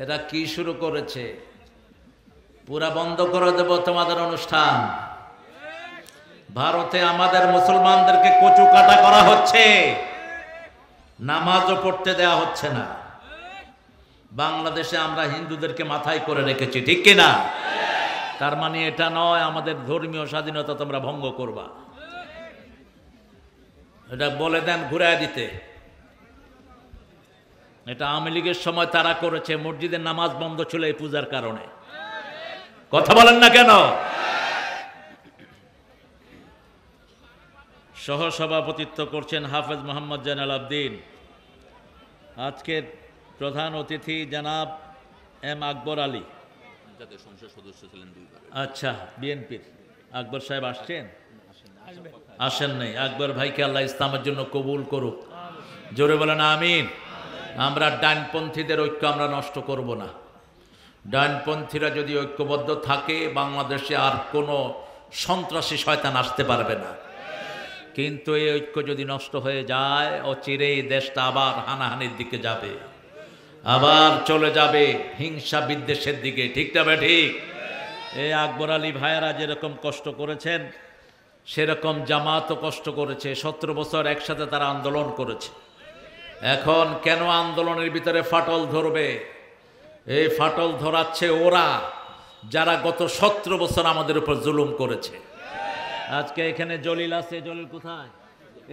এরা কি শুরু করেছে? পুরা বন্ধ করে দেব তোমাদের অনুষ্ঠান। ভারতে আমাদের মুসলমানদেরকে কচু কাটা করা হচ্ছে, নামাজও পড়তে দেওয়া হচ্ছে না। বাংলাদেশে আমরা হিন্দুদেরকে মাথায় করে রেখেছি, ঠিক কিনা? তার মানে এটা নয় আমাদের ধর্মীয় স্বাধীনতা তোমরা ভঙ্গ করবা। এটা বলে দেন ঘুরায় দিতে। এটা আওয়ামী লীগের সময় তারা করেছে, মসজিদের নামাজ বন্ধ ছিল এই পূজার কারণে। কথা বলেন না কেন? সহসভাপতিত্ব করছেন হাফেজ মোহাম্মদ জাইনাল আবদিন। আজকের প্রধান অতিথি জনাব এম আকবর আলী, জাতীয় সংসদ সদস্য ছিলেন 2 বার। আচ্ছা, বিএনপির আকবর সাহেব আসছেন? আসেন নাই। আকবর ভাইকে আল্লাহ ইসলামের জন্য কবুল করুক। জোরে বলেন আমিন। আমরা ডানপন্থীদের ঐক্য আমরা নষ্ট করব না। ডানপন্থীরা যদি ঐক্যবদ্ধ থাকে, বাংলাদেশে আর কোনো সন্ত্রাসী শয়তান আসতে পারবে না। কিন্তু এই ঐক্য যদি নষ্ট হয়ে যায়, অচিরেই দেশটা আবার হানাহানির দিকে যাবে, আবার চলে যাবে হিংসা বিদ্বেষের দিকে, ঠিক না ঠিক? এই আকবর আলী ভাইয়েরা যেরকম কষ্ট করেছেন, সেরকম জামাতও কষ্ট করেছে। 17 বছর একসাথে তারা আন্দোলন করেছে। এখন কেন আন্দোলনের ভিতরে ফাটল ধরবে? এই ফাটল ধরাচ্ছে ওরা, যারা গত 17 বছর আমাদের উপর জুলুম করেছে। আজকে এখানে জলিল আছে। জলিল কোথায়?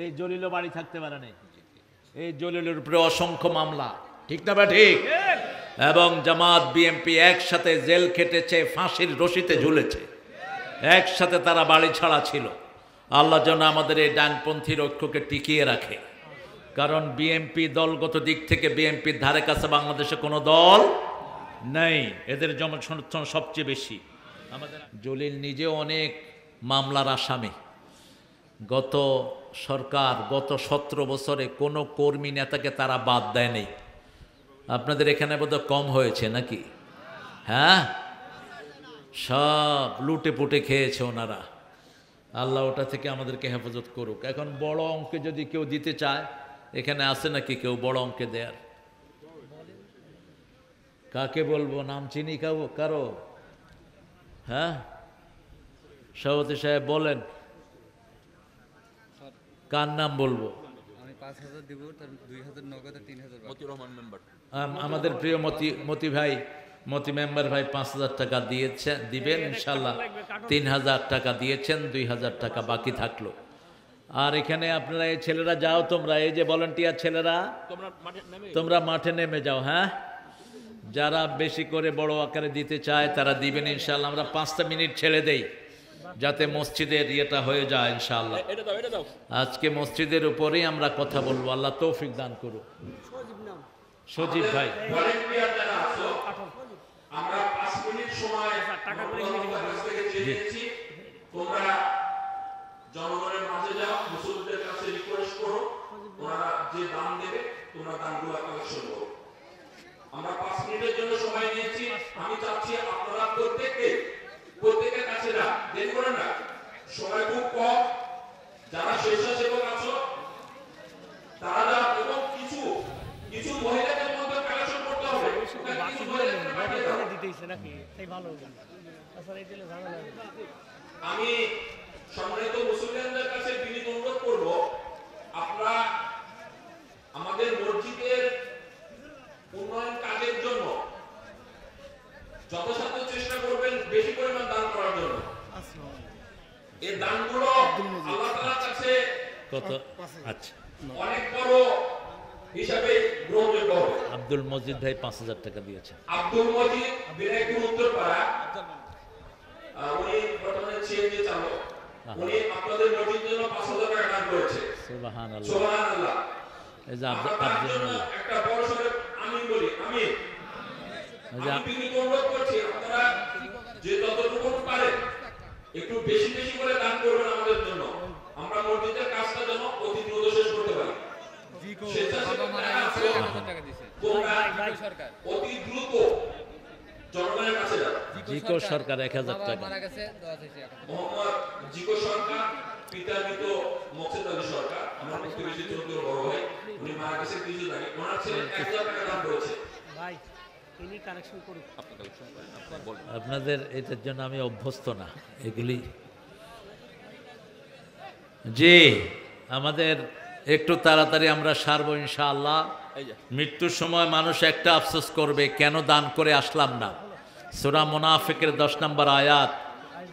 এই জলিলও বাড়ি থাকতে পারে নাই। এই জলিলের উপরে অসংখ্য মামলা, ঠিক না বা ঠিক? এবং জামাত বিএনপি একসাথে জেল খেটেছে, ফাঁসির রশিতে ঝুলেছে, একসাথে তারা বাড়ি ছাড়া ছিল। আল্লাহ যেন আমাদের এই ডানপন্থীর ঐক্যকে টিকিয়ে রাখে। কারণ বিএনপি দলগত দিক থেকে বিএনপির ধারে কাছে বাংলাদেশে কোনো দল নেই। এদের জনসমর্থন সবচেয়ে বেশি। আমাদের জলিল নিজেও অনেক মামলার আসামি। গত সরকার গত 17 বছরে কোনো কর্মী নেতাকে তারা বাদ দেয় নেই। আপনাদের এখানে বোধহয় কম হয়েছে নাকি? হ্যাঁ, সব লুটে পুটে খেয়েছে ওনারা। আল্লাহ ওটা থেকে আমাদেরকে হেফাজত করুক। এখন বড় অঙ্কে যদি কেউ দিতে চায়, এখানে আছে নাকি কেউ বড় অঙ্কে দেয়ার? কাকে বলবো? নাম চিনি কারো? হ্যাঁ, সভাপতি সাহেব বলেন, কার নাম বলবো? আমি 5000 দিব, তার 2000 নগদ, 3000 মতিউর রহমান মেম্বার। আমাদের প্রিয় মতি ভাই, মতি মেম্বার ভাই 5000 টাকা দিবেন ইনশাল্লাহ। 3000 টাকা দিয়েছেন, 2000 টাকা বাকি থাকলো। আর এখানে আপনারা এই ছেলেরা যাও, তোমরা এই যে ভলান্টিয়ার ছেলেরা, তোমরা মাঠে নেমে যাও। হ্যাঁ, যারা বেশি করে বড় আকারে দিতে চায় তারা দিবেন ইনশাল্লাহ। আমরা 5টা মিনিট ছেড়ে দেই যাতে মসজিদের ইয়েটা হয়ে যায় ইনশাআল্লাহ। আজকে মসজিদের উপরেই আমরা কথা বলবো। আল্লাহ তৌফিক দান করুক। সজীব ভাই, আমরা 5 মিনিট সময় টাকা দিয়েছি। তোমরা জনগণের মাঝে যাও, মুসলিমদের কাছে রিকোয়েস্ট করো, ওনারা যে দান দেবে তোমরা দানগুলো কালেকশন করো। আমরা 5 মিনিটের জন্য সময় নিয়েছি। আমি চাচ্ছি আপনারা প্রত্যেকের কাছে না দেন করে না, সময় খুব কম। যারা স্বেচ্ছাসেবক আছো তারা যা, এবং কিছু মহিলাদের মধ্যে কালেকশন করতে হবে। আমি সম্মানিত মুসলিমদের কাছে বিনীত অনুরোধ করব, আপনারা আমাদের মসজিদের উন্নয়ন কাজের জন্য যথাসাধ্য চেষ্টা করবেন বেশি পরিমাণ দান করার জন্য। এই দানগুলো আল্লাহ তাআলার কাছে কত? আচ্ছা, অনেক বড় হিসাবে গ্রহণযোগ্য হবে। আব্দুল মজিদ ভাই 5000 টাকা দিয়েছেন। আব্দুল মজিদ বিনায়কপুর উত্তরপাড়া, উনি বর্তমানে সিএনজি চালক। উনি আপনাদের মসজিদের জন্য 5000 টাকা দান করেছে। সুবহানাল্লাহ, সুবহানাল্লাহ। এই যে আব্দুল একটা বড় সরে আমিন বলি। আমিন। আমি বিনীত অনুরোধ করছি, আপনারা যে যতটুকু পারেন একটু বেশি বেশি করে দান করবেন আমাদের জন্য। আমরা মসজিদের কাজটা যেন অতি দ্রুত শেষ করতে পারি। অতি দ্রুত জনগণের কাছে যান। জিকো সরকার 1000 টাকা। মোহাম্মদ জিকো সরকার, পিতা মৃত মোকসেদ আলী সরকার, আমার প্রতিবেশী চৌধুরীর বড় ভাই, উনি মারা গেছে কিছু আগে। ওনার ছেলে 1000 টাকা দান করেছে। ইনি কালেকশন করুন। আপনি কালেকশন করেন, আপনি বলেন। আপনাদের এটার জন্য আমি অভ্যস্ত না এগুলি। জি, আমাদের একটু তাড়াতাড়ি আমরা সারবো ইনশাআল্লাহ। এই যে মৃত্যুর সময় মানুষ একটা আফসোস করবে, কেন দান করে আসলাম না। সূরা মুনাফিকের 10 নম্বর আয়াত,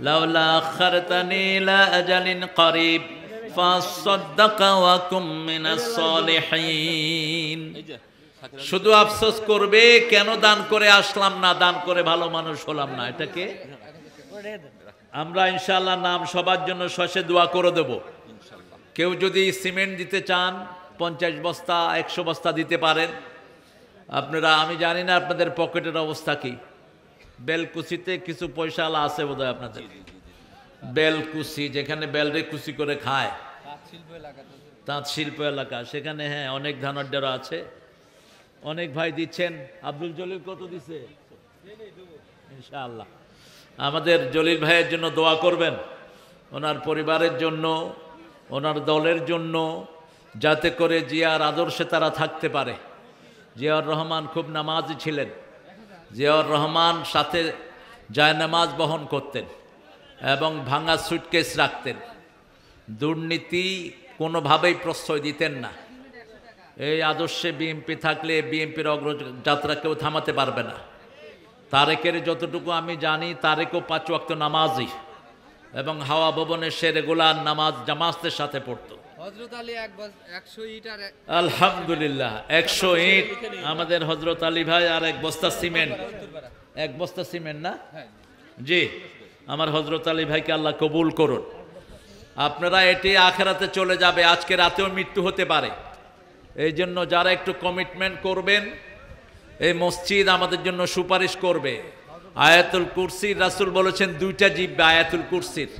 লাউলা আখারতানি ইলা আজালিন করিব ফাসাদদাকা ওয়া কুম মিনাস সালিহিন। এই যে সাকিরা শুধু আফসোস করবে, কেন দান করে আসলাম না, দান করে ভালো মানুষ হলাম না। এটাকে আমরা ইনশাআল্লাহ নাম সবার জন্য শসে দোয়া করে দেব। ইনশাআল্লাহ। কেউ যদি সিমেন্ট দিতে চান 50 বস্তা 100 বস্তা দিতে পারেন আপনারা। আমি জানি না আপনাদের পকেটের অবস্থা কি। বেলকুচিতে কিছু পয়সা আছে বোধহয় আপনাদের। বেলকুচি, যেখানে বেলরে কুচি করে খায়, তাঁত শিল্প এলাকাতে তাঁত শিল্প এলাকা, সেখানে হ্যাঁ অনেক ধানাঢ্যরা আছে, অনেক ভাই দিচ্ছেন। আব্দুল জলিল কত দিছে? ইনশাআল্লাহ আমাদের জলিল ভাইয়ের জন্য দোয়া করবেন, ওনার পরিবারের জন্য, ওনার দলের জন্য, যাতে করে জিয়ার আদর্শে তারা থাকতে পারে। জিয়াউর রহমান খুব নামাজি ছিলেন। জিয়াউর রহমান সাথে জায়নামাজ বহন করতেন এবং ভাঙা সুটকেস রাখতেন। দুর্নীতি কোনোভাবেই প্রশ্রয় দিতেন না। এই আদর্শে বিএনপি থাকলে বিএনপির অগ্রযাত্রা কেউ থামাতে পারবে না। তারেকের যতটুকু আমি জানি, তারেকও 5 ওয়াক্ত নামাজি এবং হাওয়া ভবনে সে রেগুলার নামাজ জামাতের সাথে পড়তো। হযরত আলী 100 ইট আর আলহামদুলিল্লাহ 100 ইট আমাদের হযরত আলী ভাই, আর 1 বস্তা সিমেন্ট। 1 বস্তা সিমেন্ট না? জি, আমার হযরত আলী ভাইকে আল্লাহ কবুল করুন। আপনারা এটি আখেরাতে চলে যাবে, আজকে রাতেও মৃত্যু হতে পারে। এই জন্য যারা একটু কমিটমেন্ট করবেন, এই মসজিদ আমাদের জন্য সুপারিশ করবে। আয়াতুল কুরসি, রাসূল বলেছেন 2টা জিহ্বা আয়াতুল কুরসির,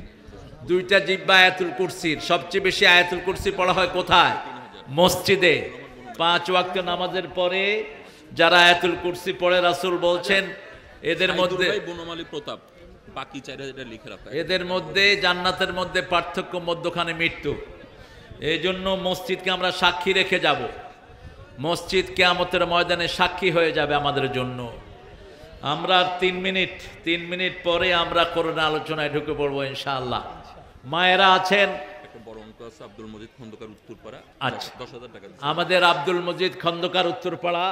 2টা জিহ্বা আয়াতুল কুরসির। সবচেয়ে বেশি আয়াতুল কুরসি পড়া হয় কোথায়? মসজিদে। 5 ওয়াক্ত নামাজের পরে যারা আয়াতুল কুরসি পড়ে, রাসূল বলছেন এদের মধ্যে, বনমালী প্রতাপ, বাকি 4000 লিখে রাখা। এদের মধ্যে জান্নাতের মধ্যে পার্থক্য মধ্যখানে মৃত্যু। এই জন্য মসজিদকে আমরা সাক্ষী রেখে যাব। মসজিদ কিয়ামতের ময়দানে সাক্ষী হয়ে যাবে আমাদের জন্য। আমরা 3 মিনিট পরে আমরা করোনা আলোচনায় ঢুকে পড়বো ইনশাআল্লাহ। মায়েরা আছেন? একটা বড় অঙ্ক আছে, আব্দুল মজিদ খন্দকার উত্তরপাড়া। আচ্ছা, 10,000 টাকা দিচ্ছে। আমাদের আব্দুল মজিদ খন্দকার উত্তরপাড়া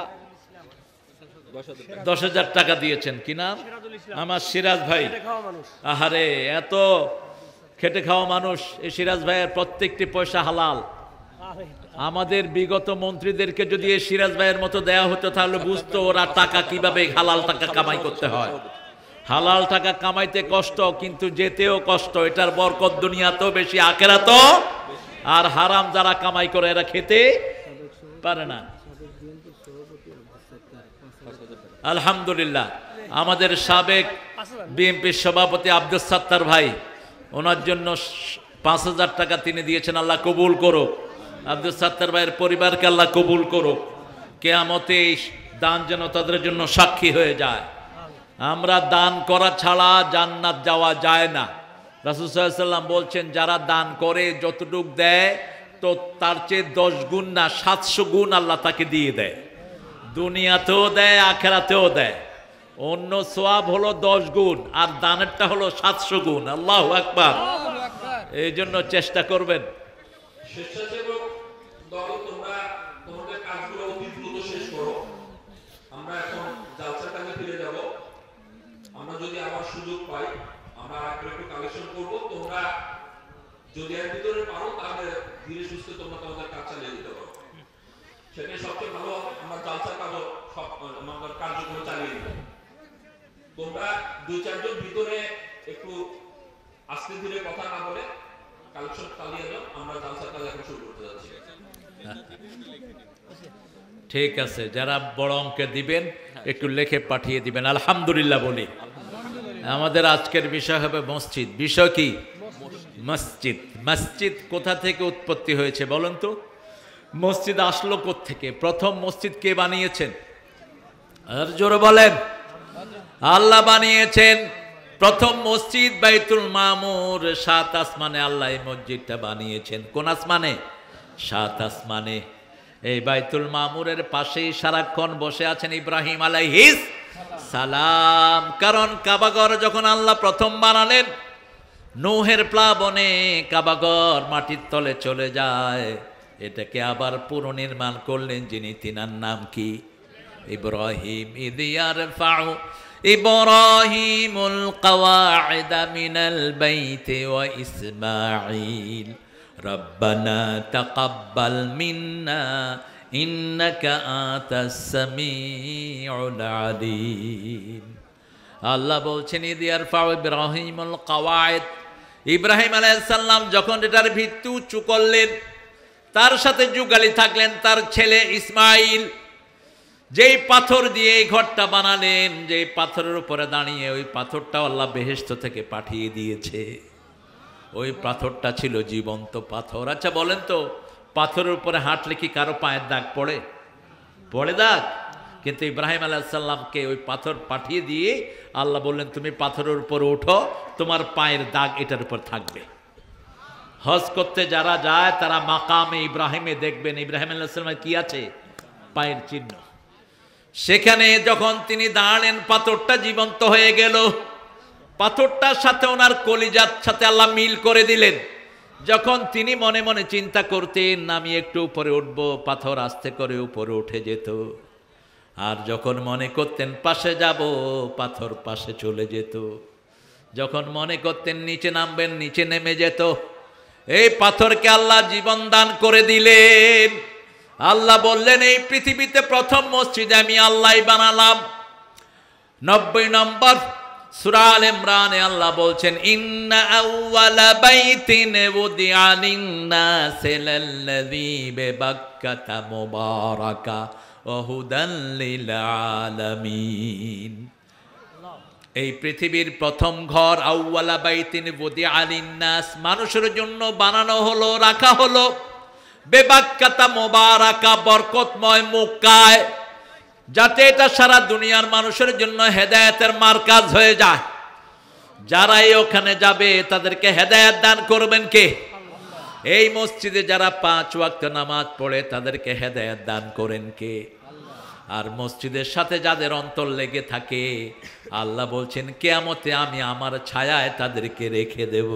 10,000 10,000 টাকা দিয়েছেন। কি নাম? আমার সিরাজ ভাই। খাওয়া মানুষ। আহারে, এত খেটে খাওয়া মানুষ। এই সিরাজ ভাইয়ের প্রত্যেকটি পয়সা হালাল। আরে আমাদের বিগত মন্ত্রীদেরকে যদি এই সিরাজ ভাইয়ের মতো দেয়া হতো, তাহলে বুঝতো ওরা টাকা কিভাবে হালাল টাকা কামাই করতে হয়। হালাল টাকা কামাইতে কষ্ট, কিন্তু যেতেও কষ্ট। এটার বরকত দুনিয়াতেও বেশি, আখেরাতেও। আর হারাম যারা কামাই করে এরা খেতে পারে না। আলহামদুলিল্লাহ আমাদের সাবেক বিএনপির সভাপতি আব্দুল সাত্তার ভাই, ওনার জন্য 5,000 টাকা তিনি দিয়েছেন। আল্লাহ কবুল করুক। আব্দুল সাত্তার ভাইয়ের পরিবারকে আল্লাহ কবুল করুক। কিয়ামতে এই দান যেন তাদের জন্য সাক্ষী হয়ে যায়। আমরা দান করা ছাড়া জান্নাত যাওয়া যায় না। রাসূল সাল্লাল্লাহু আলাইহি ওয়াসাল্লাম বলছেন, যারা দান করে যতটুক দেয়, তো তার চেয়ে 10 গুণ না 700 গুণ আল্লাহ তাকে দিয়ে দেয়। দুনিয়াতেও দেয়, আখেরাতেও দেয়। অন্য সওয়াব হলো 10 গুণ, আর দানেরটা হলো 700 গুণ। আল্লাহু আকবার। এই জন্য চেষ্টা করবেন। স্বেচ্ছাসেবক দল, তোমরা তোমাদের কাজগুলো অতি দ্রুত শেষ করো। আমরা এখন জালসার কাজে ফিরে যাব। আমরা যদি আবার সুযোগ পাই, আমরা একটু কালেকশন করব। তোমরা যদি এর ভিতরে পারো, তাহলে ধীরে সুস্থে তোমরা তোমাদের কাজ চালিয়ে দিতে পারো। সেটাই সবচেয়ে ভালো হবে। আমরা জালসার কাজও সব আমাদের কার্যক্রম চালিয়ে দিব। তোমরা 2-4 জন ভিতরে একটু আস্তে ধীরে কথা না বলে কালেকশন চালিয়ে দাও। আমরা জালসার কাজ এখন শুরু করতে যাচ্ছি। ঠিক আছে, যারা বড় অঙ্কে দিবেন একটু লিখে পাঠিয়ে দিবেন। আলহামদুলিল্লাহ বলি। আমাদের আজকের বিষয় হবে মসজিদ। বিষয় কি? মসজিদ। মসজিদ কোথা থেকে উৎপত্তি হয়েছে বলেন তো? মসজিদ আসলো কোত্থেকে? প্রথম মসজিদ কে বানিয়েছেন? আর জোরে বলেন। আল্লাহ বানিয়েছেন। প্রথম মসজিদ বাইতুল মামুর, 7 আসমানে আল্লাহ এই মসজিদটা বানিয়েছেন। কোন আসমানে? 7 আসমানে। এই বাইতুল মামুরের পাশেই সারাক্ষণ বসে আছেন ইব্রাহিম আলাইহিস সালাম। কারণ কাবাঘর যখন আল্লাহ প্রথম বানালেন, নূহের প্লাবনে কাবাঘর মাটির তলে চলে যায়, এটাকে আবার পুনর্নির্মাণ করলেন যিনি, তিনার নাম কি? ইব্রাহিম। ইদ ইয়ারফাউ ইব্রাহিমুল কওয়াইদা মিনাল বাইতি ওয়া ইসমাঈল রব্বানা তাকাব্বাল মিন্না ইন্নাকা আনতাস সামিউল আলিম। আল্লাহ বলছেন ইদ ইয়ারফাউ ইব্রাহিমুল কওয়াইদ, ইব্রাহিম আলাইহিস সালাম যখন এটার ভিত্তি উঁচু করলেন, তার সাথে যুগালি থাকলেন তার ছেলে ইসমাইল। যেই পাথর দিয়ে এই ঘরটা বানালেন, যেই পাথরের উপরে দাঁড়িয়ে, ওই পাথরটা আল্লাহ বেহেশত থেকে পাঠিয়ে দিয়েছে। ওই পাথরটা ছিল জীবন্ত পাথর। আচ্ছা বলেন তো, পাথরের উপরে হাঁটলে কি কারো পায়ের দাগ পড়ে? পড়ে দাগ? কিন্তু ইব্রাহিম আলাইহিস সালামকে ওই পাথর পাঠিয়ে দিয়ে আল্লাহ বললেন, তুমি পাথরের উপরে ওঠো, তোমার পায়ের দাগ এটার উপর থাকবে। হজ করতে যারা যায় তারা মাকামে ইব্রাহিমে দেখবেন ইব্রাহিম আলাইহিস সালামের কি আছে? পায়ের চিহ্ন। সেখানে যখন তিনি দাঁড়ালেন, পাথরটা জীবন্ত হয়ে গেল। পাথরটার সাথে ওনার কলিজার সাথে আল্লাহ মিল করে দিলেন। যখন তিনি মনে মনে চিন্তা করতেন আমি একটু উপরে উঠব, পাথর আস্তে করে উপরে উঠে যেত। আর যখন মনে করতেন পাশে যাব, পাথর পাশে চলে যেত। যখন মনে করতেন নিচে নামবেন, নিচে নেমে যেত। এই পাথরকে আল্লাহ জীবন দান করে দিলেন। আল্লাহ বললেন, এই পৃথিবীতে প্রথম মসজিদ আমি আল্লাহই বানালাম। 90 নম্বর সূরা আল ইমরানে আল্লাহ বলছেন, ইন্না আউওয়ালা বাইতিন উদিআ লিন-নাসি লাল্লাযী বিবাক্কাতা মুবারাকা ওয়া হুদাল লিল আলামিন। এই পৃথিবীর প্রথম ঘর আউওয়ালা বাইতিন উদিআ লিন-নাস, মানুষের জন্য বানানো হলো, রাখা হলো। বেবাক্কাতা মুবারাকা, বরকতময় মক্কায়, যাতে এটা সারা দুনিয়ার মানুষের জন্য হেদায়েতের মারকাজ হয়ে যায়। যারাই ওখানে যাবে তাদেরকে হেদায়েত দান করবেন কে? এই মসজিদে যারা 5 ওয়াক্ত নামাজ পড়ে তাদেরকে হেদায়েত দান করেন কে? আর মসজিদের সাথে যাদের অন্তর লেগে থাকে, আল্লাহ বলছেন কিয়ামতে আমি আমার ছায়ায় তাদেরকে রেখে দেব।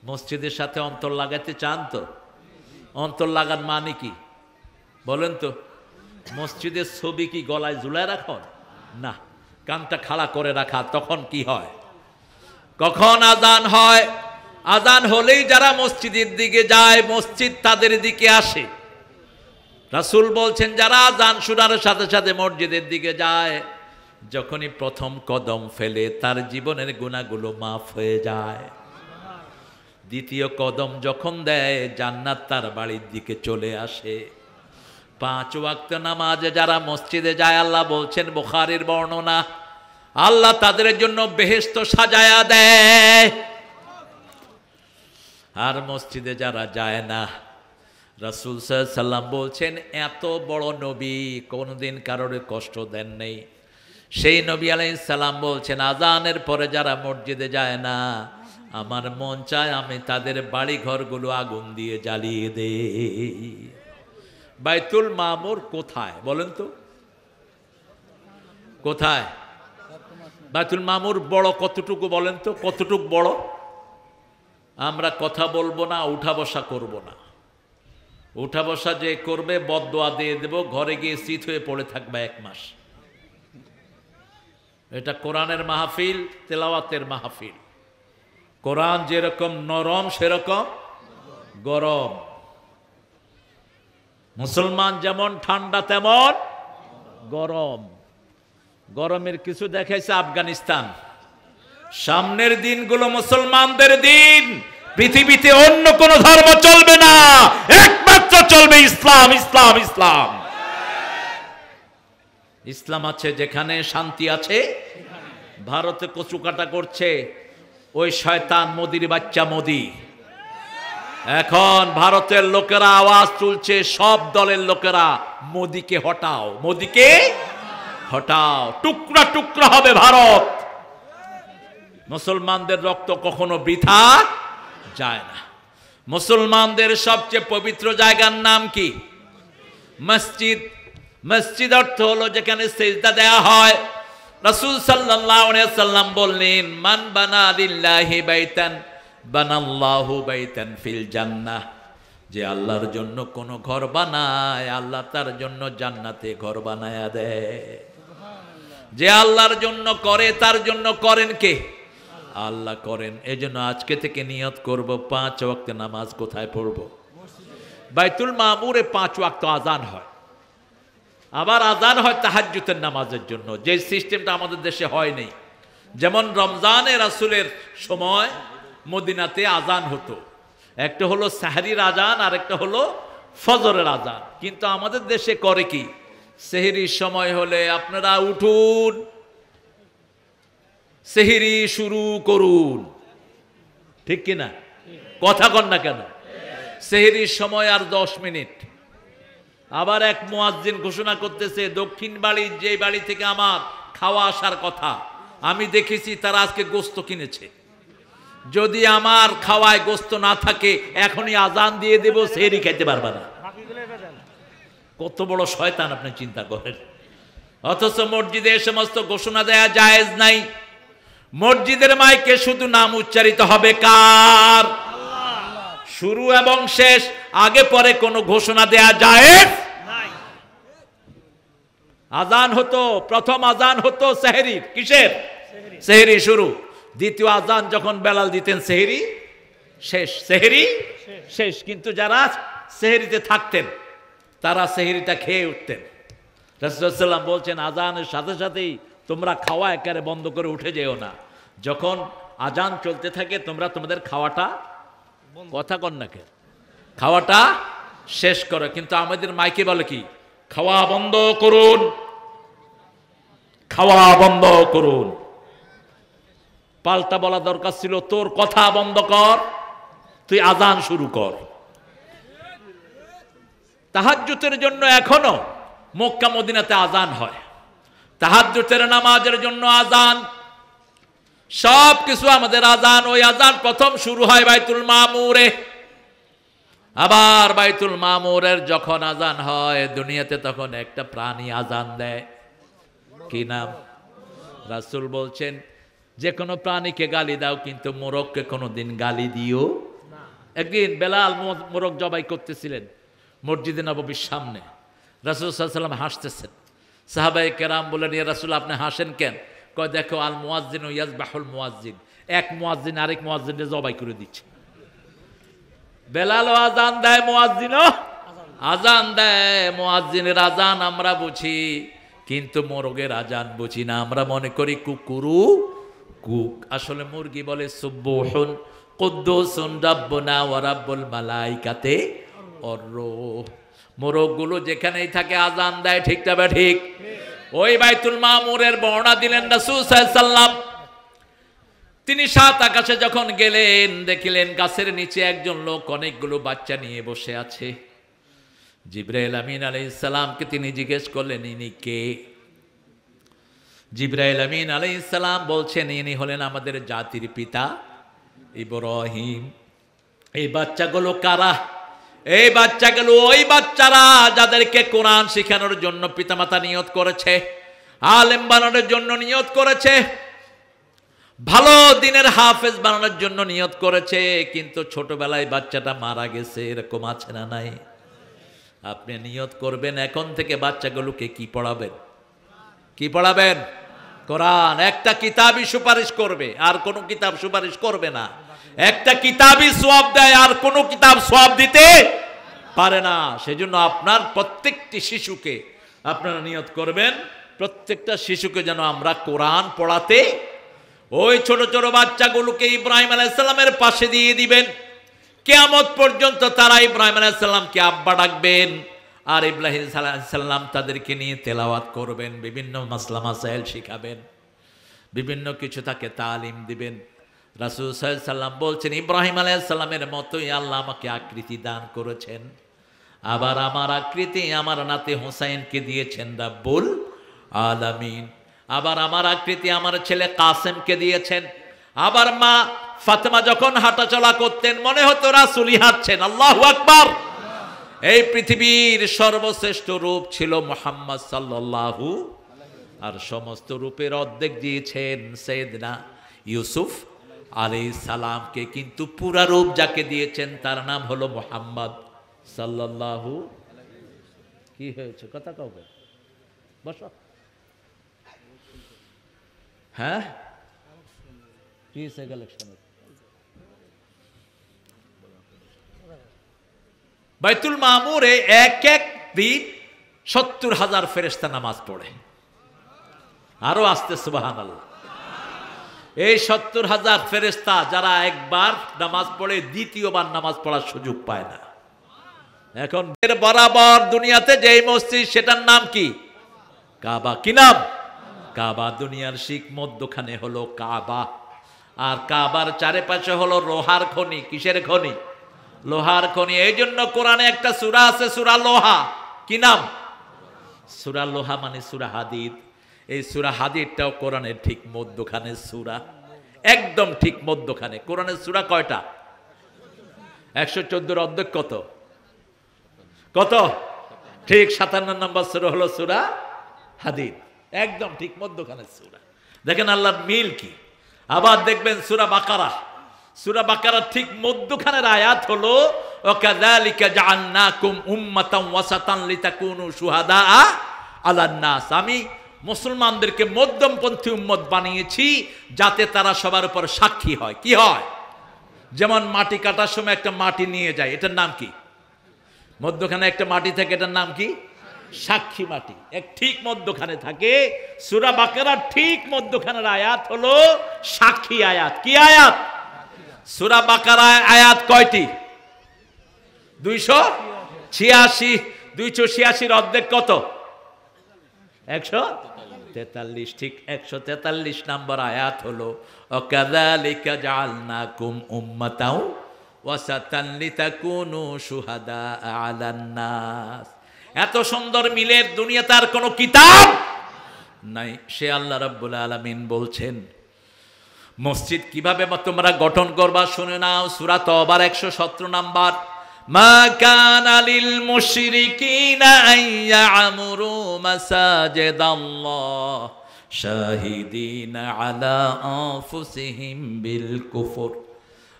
মসজিদের সাথে অন্তর লাগাতে চান তো? অন্তর লাগার মানে কি বলেন তো? মসজিদের ছবি কি গলায় ঝুলায় রাখুন? না, কানটা খাড়া করে রাখা। তখন কি হয়? কখন আজান হয়, আজান হলেই যারা মসজিদের দিকে যায়, মসজিদ তাদের দিকে আসে। রাসূল বলছেন যারা আজান শোনার সাথে সাথে মসজিদের দিকে যায়, যখনই প্রথম কদম ফেলে তার জীবনের গুনাহগুলো মাফ হয়ে যায়। দ্বিতীয় কদম যখন দেয়, জান্নাত তার বাড়ির দিকে চলে আসে। 5 ওয়াক্ত নামাজে যারা মসজিদে যায়, আল্লাহ বলছেন বুখারীর বর্ণনা, আল্লাহ তাদের জন্য বেহেশত সাজায়া দেয়। আর মসজিদে যারা যায় না, রাসূল সাল্লাল্লাহু আলাইহি সাল্লাম বলছেন এত বড় নবী কোনদিন কারোর কষ্ট দেন নেই। সেই নবী আলাইহিস সালাম বলছেন আজানের পরে যারা মসজিদে যায় না, আমার মন চায় আমি তাদের বাড়ি ঘরগুলো আগুন দিয়ে জ্বালিয়ে দেই। বাইতুল মামুর কোথায় বলেন তো? কোথায় বাইতুল মামুর? বড় কতটুকু বলেন তো? কতটুকু বড়? আমরা কথা বলবো না, উঠা বসা করব না। উঠা বসা যে করবে বদদোয়া দিয়ে দেব, ঘরে গিয়ে শীত হয়ে পড়ে থাকবে 1 মাস। এটা কোরআনের মাহফিল, তেলাওয়াতের মাহফিল। কোরআন যেরকম নরম সেরকম গরম। মুসলমান যেমন ঠান্ডা তেমন গরম। গরমের কিছু দেখাইছে আফগানিস্তান। সামনের দিনগুলো মুসলমানদের দিন। পৃথিবীতে অন্য কোন ধর্ম চলবে না, একমাত্র চলবে ইসলাম, ইসলাম, ইসলাম। ইসলাম আছে যেখানে শান্তি আছে। ভারতে কচু কাটা করছে ওই শয়তান মোদির বাচ্চা মোদি। এখন ভারতের লোকেরা আওয়াজ তুলছে, সব দলের লোকেরা, মোদিকে হটাও, মোদিকে হটাও, টুকরা টুকরা হবে ভারত। মুসলমানদের রক্ত কখনো বৃথা যায় না। মুসলমানদের সবচেয়ে পবিত্র জায়গার নাম কি? মসজিদ। মসজিদ অর্থ হলো যেখানে সিজদা দেয়া হয়। রাসূল সাল্লাল্লাহু আলাইহি সাল্লাম বললেন, মান বানা লিল্লাহি বাইতান বানাল্লাহু বাইতান ফিল জান্নাহ। যে আল্লাহর জন্য কোন ঘর বানায়, আল্লাহ তার জন্য জান্নাতে ঘর বানায়া দেয়। যে আল্লাহর জন্য করে, তার জন্য করেন কে? আল্লাহ করেন। এজন্য আজকে থেকে নিয়ত করব 5 ওয়াক্ত নামাজ কোথায় পড়ব? বাইতুল মামুরে 5 ওয়াক্ত আজান হয়। আবার আজান হয় তাহাজ্জুদের নামাজের জন্য, যে সিস্টেমটা আমাদের দেশে হয়নি। যেমন রমজানে রাসূলের সময় মদিনাতে আজান হতো, একটা হলো সাহরির আজান আর একটা হলো ফজরের আজান। কিন্তু আমাদের দেশে করে কি, সেহরির সময় হলে আপনারা উঠুন, সেহরি শুরু করুন, ঠিক কিনা? কথা কন না কেন? সেহরির সময় আর 10 মিনিট। আবার এক মুয়াজ্জিন ঘোষণা করতেছে, দক্ষিণ বাড়ির যে বাড়ি থেকে আমার খাওয়া আসার কথা, আমি দেখেছি তারা আজকে গোস্ত কিনেছে। যদি আমার খাওয়ায় গোস্ত না থাকে, এখনই আজান দিয়ে দেব, সেহরি খেতে পারবে না। কত বড় শয়তান আপনি চিন্তা করেন। অথচ মসজিদে এই সমস্ত ঘোষণা দেয়া জায়েজ নাই। মসজিদের মাইকে শুধু নাম উচ্চারিত হবে কার? শুরু এবং শেষ, আগে পরে কোনো ঘোষণা দেয়া জায়েজ নাই। আজান হতো, প্রথম আজান হতো সেহরির। কিসের? সেহরি শুরু। দ্বিতীয় আজান যখন বেলাল দিতেন, সেহরি শেষ। সেহরি শেষ। কিন্তু যারা সেহরিতে থাকতেন তারা সেহরিটা খেয়ে উঠতেন। রাসূলুল্লাহ সাল্লাল্লাহু আলাইহি ওয়াসাল্লাম বলছেন, আজানের সাথে সাথেই তোমরা খাওয়া একেবারে বন্ধ করে উঠে যেও না। যখন আজান চলতে থাকে তোমরা তোমাদের খাওয়াটা, কথা কন না কে, খাওয়াটা শেষ করো। কিন্তু আমাদের মাইকে বলে কি, খাওয়া বন্ধ করুন, খাওয়া বন্ধ করুন। পাল্টা বলা দরকার ছিল, তোর কথা বন্ধ কর, তুই আজান শুরু কর। তাহাজ্জুদের জন্য এখনো মক্কা মদিনাতে আজান হয়। তাহাজ্জুদের নামাজের জন্য আজান, সব কিছু আমাদের আজান। ওই আজান প্রথম শুরু হয় বাইতুল মামুরে। আবার বাইতুল মামুরের যখন আজান হয় দুনিয়াতে, তখন একটা প্রাণী আজান দেয়। কি নাম? রাসূল বলছেন, যে কোনো প্রাণীকে গালি দাও, কিন্তু মোরগকে কোনোদিন গালি দিও। একদিন বেলাল মোরগ জবাই করতেছিলেন মসজিদে নববীর সামনে। রাসূল সাল্লাল্লাহু আলাইহি ওয়াসাল্লাম হাসতেছেন। সাহাবায়ে কেরাম বললেন, ইয়া রাসূল আপনি হাসেন কেন? কয়, দেখো, আল মুয়াজ্জিন ও ইয়াজবাহুল মুয়াজ্জিন, এক মুয়াজ্জিন আরেক মুয়াজ্জিনকে জবাই করে দিচ্ছে। বেলালও আজান দেয়, মুয়াজ্জিনও আজান দেয়। মুয়াজ্জিনের আজান আমরা বুঝি, কিন্তু মোরগের আজান বুঝি না। আমরা মনে করি কুকুরু কুক, আসলে মুরগি বলে সুবহুন কুদ্দুসুন রাব্বুনা ওয়া রাব্বুল মালাইকাতে অর-রূহ। মোরগগুলো যেখানেই থাকে আজান দেয়, ঠিক না ঠিক? ওই বাইতুল মামুরের বর্ণনা দিলেন রাসূল সাল্লাল্লাহু আলাইহি ওয়াসাল্লাম। তিনি 7 আকাশে যখন গেলেন, দেখিলেন গাছের নিচে একজন লোক অনেকগুলো বাচ্চা নিয়ে বসে আছে। জিবরাইল আমিন আলাইহিস সালামকে তিনি জিজ্ঞেস করলেন, ইনি কে? জিবরাইল আমিন আলাইহিস সালাম বলছেন, ইনি হলেন আমাদের জাতির পিতা ইব্রাহিম। এই বাচ্চাগুলো কারা? এই বাচ্চাগুলো ওই বাচ্চারা যাদেরকে কোরআন শেখানোর জন্য পিতামাতা নিয়ত করেছে, আলেম বানানোর জন্য নিয়ত করেছে, ভালো দিনের হাফেজ বানানোর জন্য নিয়ত করেছে, কিন্তু ছোটবেলায় বাচ্চাটা মারা গেছে। এরকম আছে না নাই? আপনি নিয়ত করবেন, এখন থেকে বাচ্চাগুলোকে কি পড়াবেন? কি পড়াবেন? কোরআন। একটা কিতাবই সুপারিশ করবে, আর কোনো কিতাব সুপারিশ করবে না। একটা কিতাবই সওয়াব দেয়, আর কোনো কিতাব সওয়াব দিতে পারে না। সেজন্য আপনার প্রত্যেকটি শিশুকে আপনারা নিয়ত করবেন, প্রত্যেকটা শিশুকে যেন আমরা কোরআন পড়াতে, ওই ছোট ছোট বাচ্চাগুলোকে ইব্রাহিম আলাইহিস সালামের পাশে দিয়ে দিবেন। কিয়ামত পর্যন্ত তারা ইব্রাহিম আলাইহিস সালামকে আব্বা ডাকবেন, আর ইব্রাহিম আলাইহিস সালাম তাদেরকে নিয়ে তেলাওয়াত করবেন, বিভিন্ন মাসলা মাসাইল শিখাবেন, বিভিন্ন কিছু তাকে তালিম দিবেন। রাসূল সাল্লাল্লাহু আলাইহি ওয়াসাল্লাম বলছেন, ইব্রাহিম আলাইহিস সালামের মতোই আল্লাহ আমাকে আকৃতি দান করেছেন। আবার আমার আকৃতি আমার নাতি হোসাইনকে দিয়েছেন রাব্বুল আলামিন। আবার আমার আকৃতি আমার ছেলে কাসেমকে দিয়েছেন। আবার মা ফাতেমা যখন হাঁটাচলা করতেন মনে হতো রাসূলই হাঁটছেন। আল্লাহু আকবার। এই পৃথিবীর সর্বশ্রেষ্ঠ রূপ ছিল মুহাম্মদ সাল্লাল্লাহু, আর সমস্ত রূপের অর্ধেক দিয়েছেন সাইয়েদনা ইউসুফ আলাইহিস সালামকে, কিন্তু পুরা রূপ যাকে দিয়েছেন তার নাম হলো মুহাম্মদ সাল্লাল্লাহু। কি হয়েছে কথা কবে বসো। হ্যাঁ কি হয়েছে কালেকশন? বাইতুল মামুরে এক এক দিন 70,000 ফেরেশতা নামাজ পড়ে। আরো আসতে সুবহানাল্লাহ। এই 70,000 ফেরেশতা যারা একবার নামাজ পড়ে দ্বিতীয়বার নামাজ পড়ার সুযোগ পায় না। এখন এর বরাবর দুনিয়াতে যেই মসজিদ সেটার নাম কি? কাবা। কি নাম? কাবা। দুনিয়ার শিখ মধ্যখানে হলো কাবা, আর কাবার চারিপাশে হলো লোহার খনি। কিসের খনি? লোহার খনি। এই জন্য কোরআনে একটা সূরা আছে সূরা লোহা। কি নাম? সূরা লোহা মানে সূরা হাদিদ। এই সূরা হাদিদটাও কোরআনের ঠিক মধ্যখানে সূরা, একদম ঠিক মধ্যখানে। কোরআনের সূরা কয়টা? 114 অর্ধেক কত? কত? ঠিক 57 নম্বর সূরা হলো সূরা হাদিদ, একদম ঠিক মধ্যখানে সূরা। দেখেন আল্লাহর মিল কি। আবার দেখবেন সূরা বাকারা। সূরা বাকারার ঠিক মধ্যখানের আয়াত হলো ওয়াকাযালিকা জাআলনাকুম উম্মাতান ওয়াসাতান লিতাকুনু শুহাদা আলান নাস। আমি মুসলমানদেরকে মধ্যমপন্থী উম্মত বানিয়েছি যাতে তারা সবার উপর সাক্ষী হয়। কি হয়? যেমন মাটি কাটার সময় একটা মাটি নিয়ে যায়, এটার নাম কি? মধ্যখানে একটা মাটি থাকে, এটার নাম কি? সাক্ষী মাটি। এক ঠিক মধ্যখানে থাকে। সূরা বাকারার ঠিক মধ্যখানের আয়াত হলো সাক্ষী আয়াত। কি আয়াত? সূরা বাকারায় আয়াত কয়টি? 286। 286 অর্ধেক কত? 143। ঠিক 143 নম্বর আয়াত হলো ওয়াকাযালিকা জাআলনাকুম উম্মাতাও ওয়াসাতান লিতাকুনু শুহাদা আলান নাস। এত সুন্দর মিলের দুনিয়াতে আর কোনো কিতাব নাই। সে আল্লাহ রাব্বুল আলামিন বলছেন মসজিদ কিভাবে তোমরা গঠন করবা শুনে নাও। সূরা তওবার 117 নাম্বার। মা কানা লিল মুশরিকিনা আন ইয়া'মুরু মাসাজিদাল্লাহ শাহিদিনা আলা আনফুসিহিম বিল কুফর।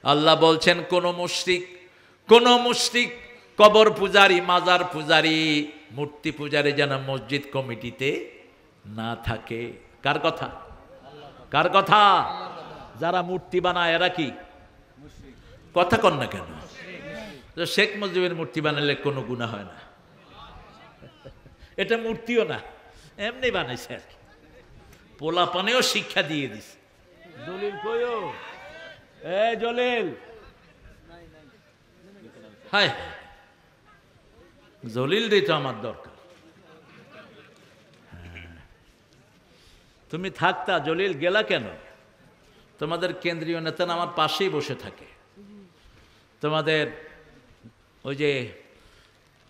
আল্লাহ বলছেন কোন মুশরিক কবর পূজারী, মাজার পূজারী, মূর্তি পূজারী যেন মসজিদ কমিটিতে না থাকে। কার কথা? কার কথা? যারা মূর্তি বানায় এরা কি? কথা কন না কেন? শেখ মুজিবের মূর্তি বানালে কোনো গুনাহ হয় না। এটা মূর্তিও না, এমনি বানাইছে আর কি। পোলাপানেও শিক্ষা দিয়ে দিছে। জলিল কইও, এ জলিল, হায় জলিল রে তো আমার দরকার। তুমি থাকতা, জলিল গেলা কেন? তোমাদের কেন্দ্রীয় নেতা আমার পাশেই বসে থাকে। তোমাদের ওই যে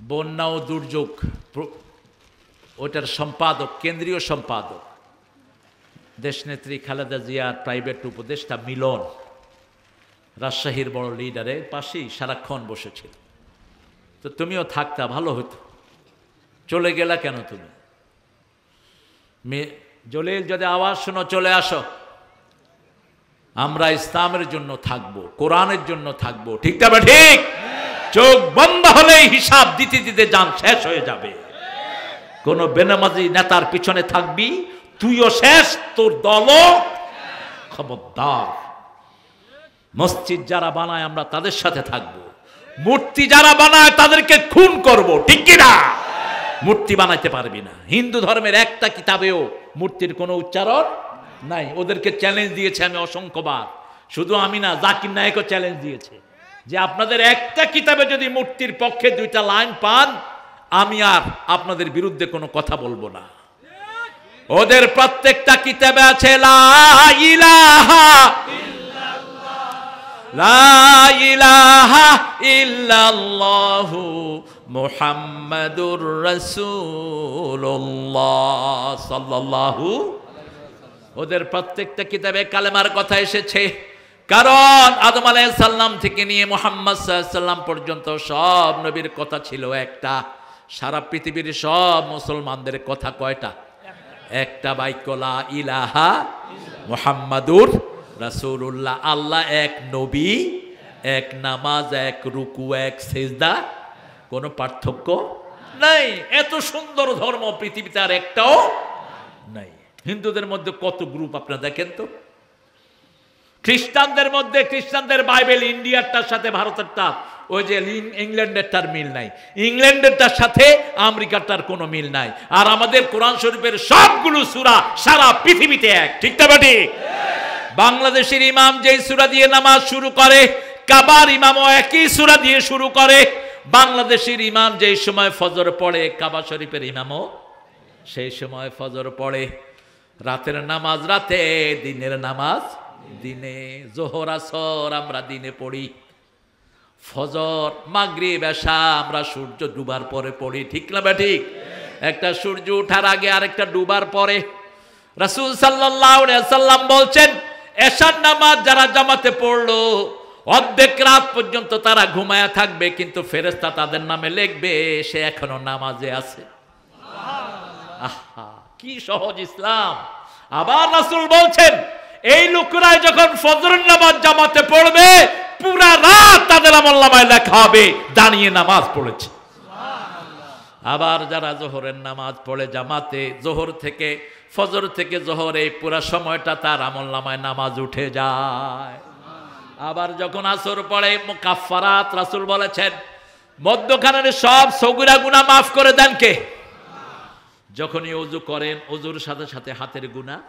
বন্যা ও দুর্যোগ ওইটার সম্পাদক, কেন্দ্রীয় সম্পাদক দেশনেত্রী খালেদা জিয়ার প্রাইভেট উপদেষ্টা মিলন, রাজশাহীর বড় লিডারের পাশেই সারাক্ষণ বসেছিল। তো তুমিও থাকতা, ভালো হতো। চলে গেলা কেন তুমি? জলিল যদি আওয়াজ শোনো চলে আসো। আমরা ইসলামের জন্য থাকবো, কোরআনের জন্য থাকবো। ঠিক তবে ঠিক। চোখ বন্ধ হলেই হিসাব দিতে দিতে জান শেষ হয়ে যাবে। কোন বেনামাজি নেতার পিছনে থাকবি, তুইও শেষ, তোর দলও। খবরদার। মসজিদ যারা বানায় আমরা তাদের সাথে থাকবো, মূর্তি যারা বানায় তাদেরকে খুন করব। ঠিক কিনা? মূর্তি বানাইতে পারবি না। হিন্দু ধর্মের একটা কিতাবেও মূর্তির কোনো উচ্চারণ নাই। ওদেরকে চ্যালেঞ্জ দিয়েছে আমি অসংখ্যবার। শুধু আমি না, জাকির নায়েকও চ্যালেঞ্জ দিয়েছে যে আপনাদের একটা কিতাবে যদি মূর্তির পক্ষে 2টা লাইন পান, আমি আর আপনাদের বিরুদ্ধে কোনো কথা বলবো না। ওদের প্রত্যেকটা কিতাবে আছে লা ইলাহা ইল্লাল্লাহ, লা ইলাহা ইল্লাল্লাহু মুহাম্মাদুর রাসূলুল্লাহ সাল্লাল্লাহু। ওদের প্রত্যেকটা কিতাবে কালেমার কথা এসেছে, কারণ আদম আলাইহিস সালাম থেকে নিয়ে মুহাম্মদ সাল্লাল্লাহু আলাইহি সাল্লাম পর্যন্ত সব নবীর কথা ছিল একটা। সারা পৃথিবীর সব মুসলমানদের কথা কয়টা? একটা বাক্য, লা ইলাহা মুহাম্মাদুর রাসূলুল্লাহ। আল্লাহ এক, নবী এক, নামাজ এক, রুকু এক, সিজদা কোনো পার্থক্য নাই। এত সুন্দর ধর্ম পৃথিবীতে আর একটাও নাই। হিন্দুদের মধ্যে কত গ্রুপ আপনারা দেখেন তো। খ্রিস্টানদের মধ্যে খ্রিস্টানদের বাইবেল ইন্ডিয়ারটার সাথে ভারতেরটা, ওই যে ইংল্যান্ডেরটার মিল নাই, ইংল্যান্ডেরটার সাথে আমেরিকারটার কোনো মিল নাই। আর আমাদের কোরআন শরীফের সবগুলো সূরা সারা পৃথিবীতে এক, ঠিক না বেটি? বাংলাদেশের ইমাম যেই সূরা দিয়ে নামাজ শুরু করে, কাবার ইমামও একই সূরা দিয়ে শুরু করে। বাংলাদেশের ইমাম যেই সময় ফজর পড়ে, কাবা শরীফের ইমামও সেই সময় ফজর পড়ে। রাতের নামাজ রাতে, দিনের নামাজ দিনে। জোহর আসর আমরা দিনে পড়ি, ফজর মাগরিব এশা আমরা সূর্য ডুবার পরে পড়ি, ঠিক না ঠিক? একটা সূর্য ওঠার আগে আরেকটা ডুবার পরে। রাসূল সাল্লাল্লাহু আলাইহি ওয়াসাল্লাম বলছেন, এশার নামাজ যারা জামাতে পড়লো অর্ধেক রাত পর্যন্ত তারা ঘুমায়া থাকবে, কিন্তু ফেরেশতা তাদের নামে লিখবে সে এখনো নামাজে আছে। আহা, কি সহজ ইসলাম। আবার রাসূল বলছেন, এই লোকরা যখন ফজরের নামাজ জামাতে পড়বে, পুরা রাত তাদের আমলনামায় লেখা হবে দাঁড়িয়ে নামাজ পড়েছে। আবার যারা জোহরের নামাজ পড়ে জামাতে, জোহর থেকে ফজর থেকে জোহর, এই পুরা সময়টা তার আমলনামায় নামাজ উঠে যায়। আবার যখন আসর পড়ে মুকাফফারাত, রাসূল বলেছেন মধ্যখানের সব সগীরা গুনাহ মাফ করে দেন কে? যখনই ওযু করেন, ওযুর সাথে সাথে হাতের গুনাহ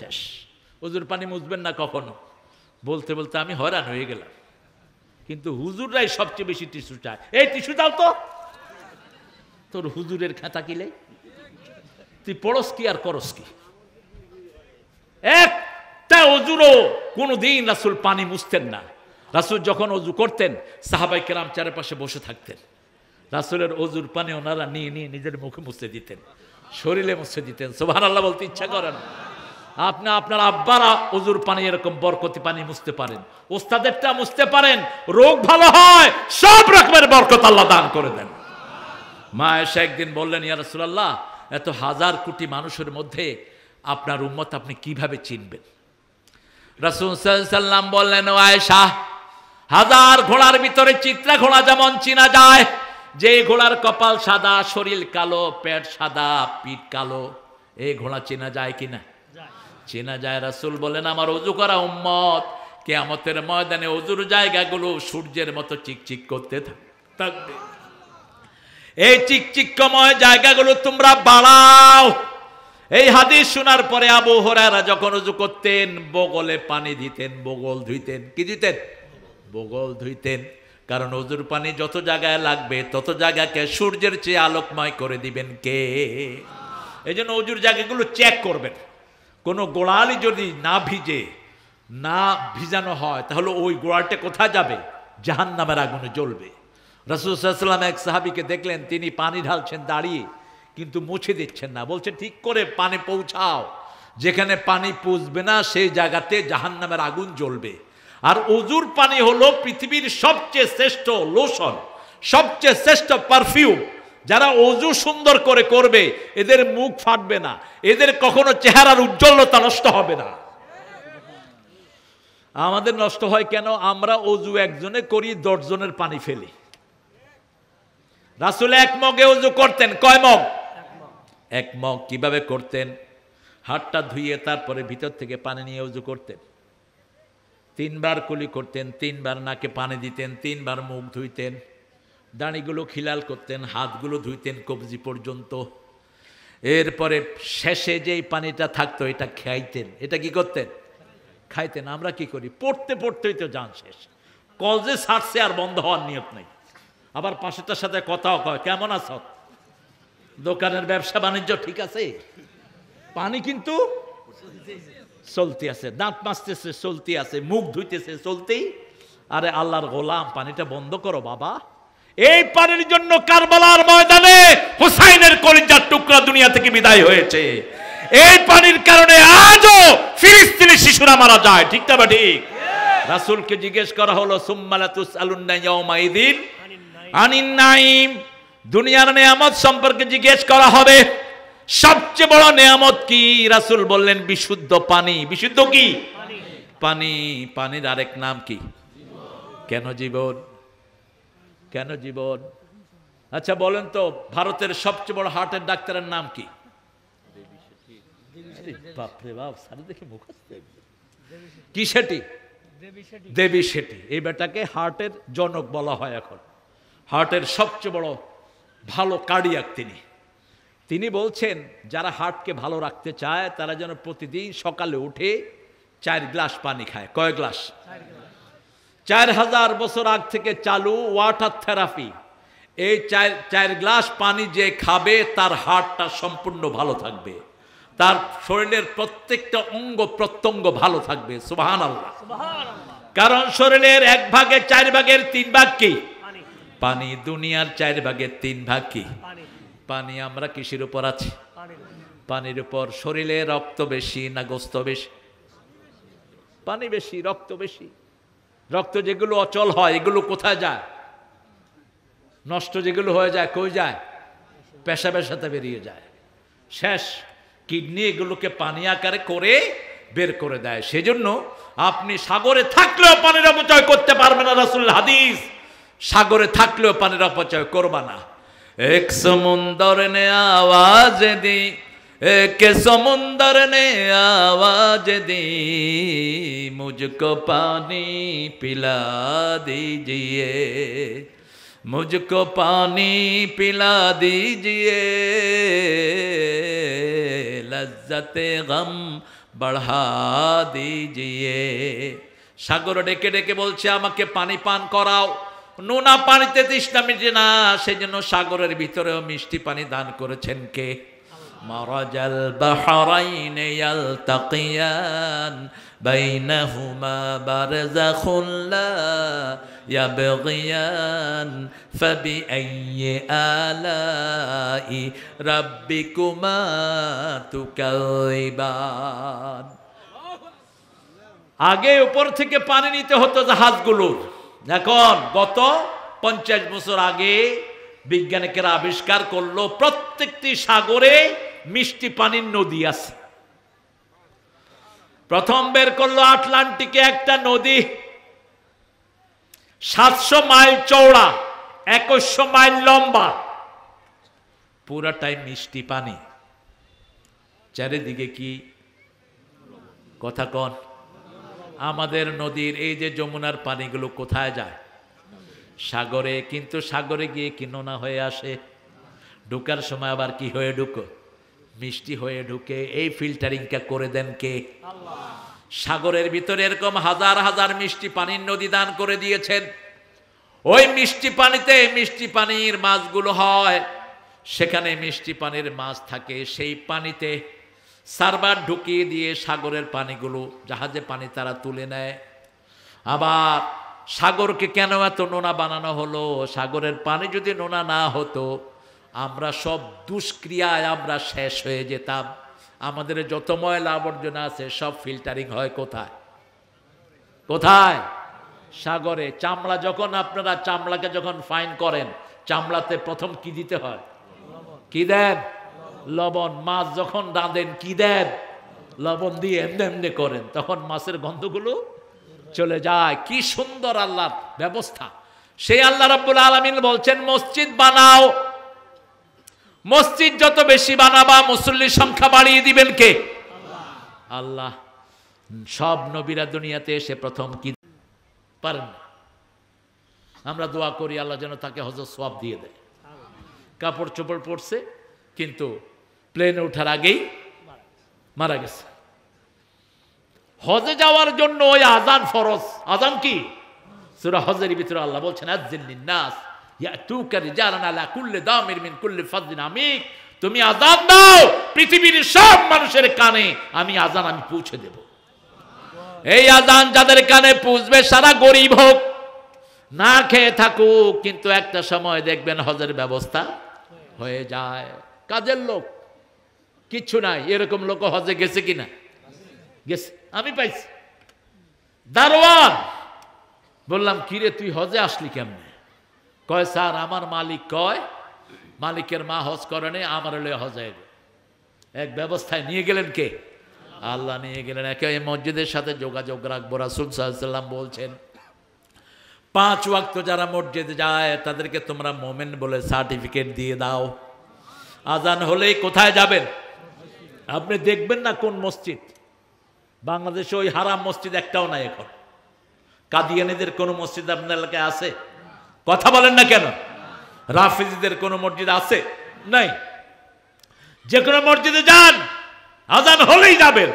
শেষ। ওযুর পানি মুছবেন না কখনো, বলতে বলতে আমি হয়রান হয়ে গেলাম। কিন্তু হুজুররাই সবচেয়ে বেশি টিস্যু চায়। এই টিস্যু দাও তো। তোর হুজুরের খাতা কিলে তুই পড়স কি আর করস কি? একটা ওযুরও কোনোদিন রাসূল পানি মুছতেন না। রাসূল যখন ওযু করতেন, সাহাবায়ে কেরাম চারপাশে বসে থাকতেন। রাসূলের ওযুর পানি ওনারা নিয়ে নিয়ে নিজের মুখে মুছতে দিতেন, শরীরে মুছতে দিতেন। সুবহানাল্লাহ বলতে ইচ্ছা করে না? আপনি আপনার আব্বারা ওযুর পানি এরকম বরকতি পানি মুছতে পারেন, ওস্তাদেরটা মুছতে পারেন, রোগ ভালো হয়, সব রকমের বরকত আল্লাহ দান করে দেন। মা আয়েশা একদিন বললেন, ইয়া রাসূলুল্লাহ, এত হাজার কোটি মানুষের মধ্যে আপনার উম্মত আপনি কিভাবে চিনবেন? রাসূল সাল্লাল্লাহু আলাইহি সাল্লাম বললেন, ও আয়েশা, হাজার ঘোড়ার ভিতরে চিত্রা ঘোড়া যেমন চিনা যায়, যে ঘোড়ার কপাল সাদা, শরীর কালো, পেট সাদা, পিঠ কালো, এই ঘোড়া চেনা যায় কিনা? চেনা যায়। রাসূল বলেন, আমার ওযু করা উম্মত কিয়ামতের ময়দানে ওযুর জায়গাগুলো সূর্যের মতো চিকচিক করতে থাকবে। এই চিকচিকময় জায়গাগুলো তোমরা বাড়াও। এই হাদিস শোনার পরে আবু হুরায়রা যখন ওযু করতেন, বগলে পানি দিতেন, বগল ধুইতেন। কি দিতেন? বগল ধুইতেন। কারণ ওযুর পানি যত জায়গায় লাগবে তত জায়গাকে সূর্যের চেয়ে আলোকময় করে দিবেন কে? এই জন্য ওযুর জায়গাগুলো চেক করবেন। কোনো গোড়ালি যদি না ভিজে, না ভিজানো হয়, তাহলে ওই গোড়ালটা কোথায় যাবে? জাহান্নামের আগুনে জ্বলবে। রাসূল সাল্লাল্লাহু আলাইহি ওয়াসাল্লাম এক সাহাবীকে দেখলেন, তিনি পানি ঢালছেন দাঁড়িয়ে, কিন্তু মুছে দিচ্ছেন না। বলছে, ঠিক করে পানি পৌঁছাও, যেখানে পানি পৌঁছবে না সেই জায়গাতে জাহান্নামের আগুন জ্বলবে। আর ওযুর পানি হলো পৃথিবীর সবচেয়ে শ্রেষ্ঠ লোশন, সবচেয়ে শ্রেষ্ঠ পারফিউম। যারা ওযু সুন্দর করে করবে, এদের মুখ ফাটবে না, এদের কখনো চেহারার উজ্জ্বলতা নষ্ট হবে না। আমাদের নষ্ট হয় কেন? আমরা ওযু একজনে করি, 10 জনের পানি ফেলি। রাসূল এক মগে ওযু করতেন। কয় মগ? এক মগ। কিভাবে করতেন? হাতটা ধুইয়ে তারপরে ভিতর থেকে পানি নিয়ে ওযু করতেন। 3 বার কুলি করতেন, 3 বার নাকে পানি দিতেন, 3 বার মুখ ধুইতেন, দাড়িগুলো খিলাল করতেন, হাতগুলো ধুইতেন কবজি পর্যন্ত। এরপরে শেষে যেই পানিটা থাকতো এটা খাইতেন। এটা কি করতেন? খাইতেন। আমরা কি করি? পড়তে পড়তেই তো জান শেষ, কলজে ছাড়ছে আর বন্ধ হওয়ার নিয়ত নেই। আবার পাশেটার সাথে কথাও কয়, কেমন আছো, দোকানের ব্যবসা বাণিজ্য ঠিক আছে? পানি কিন্তু চলতে আছে, দাঁত মাজতেছে চলতে আছে, মুখ ধুইতেছে চলতেই। আরে আল্লাহর গোলাম, পানিটা বন্ধ করো বাবা। এই পানির জন্য কারবালার ময়দানে হুসাইনের কলিজার টুকরা দুনিয়া থেকে বিদায় হয়েছে। এই পানির কারণে আজও ফিলিস্তিনি শিশুরা মারা যায়, ঠিক না ঠিক? রাসূলকে জিজ্ঞেস করা হলো সুম্মা লাতুসআলুন্না ইয়াউমাইযিন আনিন নাঈম, দুনিয়ার নেয়ামত সম্পর্কে জিজ্ঞেস করা হবে। সবচেয়ে বড় নেয়ামত কি? রাসূল বললেন বিশুদ্ধ পানি। বিশুদ্ধ কি? পানি। পানির আরেক নাম কি? কেন জীবন? কেন জীবন? আচ্ছা বলেন তো, ভারতের সবচেয়ে বড় হার্টের ডাক্তারের নাম কি? বাপরে বাপ, সারি দেখে মুখস্থ। কি সেটি? দেবী শেঠি। এই বেটাকে হার্টের জনক বলা হয় এখন। হার্টের সবচেয়ে বড় ভালো কার্ডিয়াক তিনি বলছেন যারা হার্টকে ভালো রাখতে চায় তারা যেন প্রতিদিন সকালে উঠে 4 গ্লাস পানি খায়। কয় গ্লাস? 4000 বছর আগ থেকে চালু ওয়াটার থেরাপি। এই 4 গ্লাস পানি যে খাবে তার হার্টটা সম্পূর্ণ ভালো থাকবে, তার শরীরের প্রত্যেকটা অঙ্গ প্রত্যঙ্গ ভালো থাকবে। সুবহানাল্লাহ। কারণ শরীরের 1 ভাগের 4 ভাগের 3 ভাগ কি? পানি। দুনিয়ার 4 ভাগের 3 ভাগ কি? পানি। আমরা কিসের উপর আছি? পানির উপর। শরীরে রক্ত বেশি না গোস্ত বেশি? পানি বেশি, রক্ত বেশি। রক্ত যেগুলো অচল হয় এগুলো কোথায় যায়? নষ্ট যেগুলো হয়ে যায় কই যায়? পেশাবের সাথে বেরিয়ে যায়। শেষ। কিডনি এগুলোকে পানি আকারে করে বের করে দেয়। সেজন্য আপনি সাগরে থাকলেও পানির অপচয় করতে পারবে না। রাসূলের হাদিস, সাগরে থাকলেও পানির অপচয় করবা না। এক সমুন্দর নে আওয়াজ দি, এক সমুন্দর নে আওয়াজ দি, মুঝকো পানি পিলা দीजिए, मुझको पानी पिला दीजिए, लज्जते गम बढ़ा दीजिए। সাগর ডেকে ডেকে বলছে আমাকে পানি পান করাও। নোনা পানিতে তৃষ্ণা মিটে না, সেজন্য সাগরের ভিতরেও মিষ্টি পানি দান করেছেন কে? মারাজাল বাহরাইন ইয়ালতাকিয়ান বাইনাহুমা বারযাখুন লা ইয়াবগিয়ান ফাবিআইয়ি আলাই রাব্বিকুমা তুকাযিবান। আগে উপর থেকে পানি নিতে হতো জাহাজগুলোর। এখন গত 50 বছর আগে বিজ্ঞানীরা আবিষ্কার করলো প্রত্যেকটি সাগরে মিষ্টি পানির নদী আছে। প্রথম বের করলো আটলান্টিকে একটা নদী, 700 মাইল চওড়া, 2100 মাইল লম্বা, পুরাটাই মিষ্টি পানি। চারিদিকে কি কথা কন? আমাদের নদীর এই যে যমুনার পানিগুলো কোথায় যায়? সাগরে। কিন্তু সাগরে গিয়ে কি নোনা হয়ে আসে? ঢুকার সময় আবার কি হয়ে ঢুকো? মিষ্টি হয়ে ঢুকে। এই ফিল্টারিংটা করে দেন কে? আল্লাহ। সাগরের ভিতরে এরকম হাজার হাজার মিষ্টি পানির নদী দান করে দিয়েছেন। ওই মিষ্টি পানিতে মিষ্টি পানির মাছগুলো হয়, সেখানে মিষ্টি পানির মাছ থাকে। সেই পানিতে সার্ভার ঢুকিয়ে দিয়ে সাগরের পানিগুলো, জাহাজে পানি তারা তুলে নেয়। আবার সাগরকে কেন এত নোনা বানানো হলো? সাগরের পানি যদি নোনা না হতো আমরা সব দুষ্ক্রিয়ায় আমরা শেষ হয়ে যেতাম। আমাদের যত ময়লা আবর্জনা আছে সব ফিল্টারিং হয় কোথায়? কোথায়? সাগরে। চামড়া যখন আপনারা চামড়াকে যখন ফাইন করেন, চামড়াতে প্রথম কি দিতে হয়? কি দেন? লবণ। মাছ যখন রাঁধেন কি দেন? লবণ দিয়ে এমনি এমনি করেন, তখন মাছের গন্ধগুলো চলে যায়। কি সুন্দর আল্লাহর ব্যবস্থা! সেই আল্লাহ রাব্বুল আলামিন বলছেন মসজিদ বানাও। মসজিদ যত বেশি বানাবা মুসল্লির সংখ্যা বাড়িয়ে দিবেন কে? আল্লাহ। সব নবীরা দুনিয়াতে এসে প্রথম কি পারেন? আমরা দোয়া করি আল্লাহ যেন তাকে হজরত সওয়াব দিয়ে দেয়। কাপড় চোপড় পরছে কিন্তু প্লেনে ওঠার আগেই মারা গেছে। হজে যাওয়ার জন্য ওই আজান ফরজ। আজান কি? সূরা হজের ভিতরে আল্লাহ বলছেন আযান লিন-নাস ইয়াতুকা রিজালান আলা কুল্লি দামির মিন কুল্লি ফাজ্জিন আমিক। তুমি আজান দাও পৃথিবীর সব মানুষের কানে, আমি আজান আমি পৌঁছে দেব। এই আজান যাদের কানে পৌঁছবে, সারা গরিব হোক, না খেয়ে থাকুক, কিন্তু একটা সময় দেখবেন হজের ব্যবস্থা হয়ে যায়। কাজের লোক কিচ্ছু নাই, এরকম লোক হজে গেছে কিনা? গেছে, আমি পাইছি। দারোয়ান বললাম, কিরে তুই হজে আসলি কেমনে? কয় স্যার আমার মালিক কয়, মালিকের মা হজ করেনি, আমার হলে হজে। এক ব্যবস্থায় নিয়ে গেলেন কে? আল্লাহ নিয়ে গেলেন। একে মসজিদের সাথে যোগাযোগ রাখবো। রাসূল সাল্লাল্লাহু আলাইহি ওয়াসাল্লাম বলছেন 5 ওয়াক্ত যারা মসজিদে যায় তাদেরকে তোমরা মোমেন বলে সার্টিফিকেট দিয়ে দাও। আজান হলেই কোথায় যাবেন? আপনি দেখবেন না কোন মসজিদ, বাংলাদেশে ওই হারাম মসজিদ একটাও নাই এখন। কাদিয়ানীদের কোন মসজিদ আপনার এলাকায় আছে? কথা বলেন না কেন? রাফিজিদের কোন মসজিদ আছে? নাই। যে কোনো মসজিদে যান, আজান হলেই যাবেন।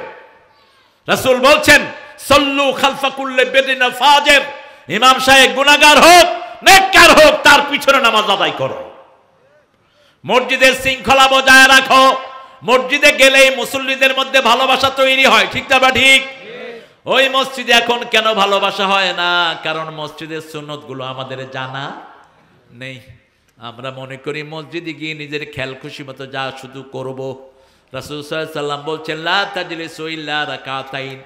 রাসূল বলছেন সল্লু খালফা কুল্লি বিদিন ফাজির, ইমাম সাহেব গুনাহগার হোক নেককার হোক তার পিছনে নামাজ আদায় করো। মসজিদের শৃঙ্খলা বজায় রাখো। মসজিদে গেলেই মুসল্লিদের মধ্যে ভালোবাসা তৈরি হয়, ঠিক না? ঠিক। ওই মসজিদে এখন কেন ভালোবাসা হয় না? কারণ মসজিদের সুন্নতগুলো আমাদের জানা নেই। আমরা মনে করি মসজিদে গিয়ে নিজের খেয়াল খুশি মতো যা শুধু করব। রাসূল সাল্লাল্লাহু আলাইহি ওয়াসাল্লাম বলছেন লা তাজলিসু ইল্লা রাকাতাইন,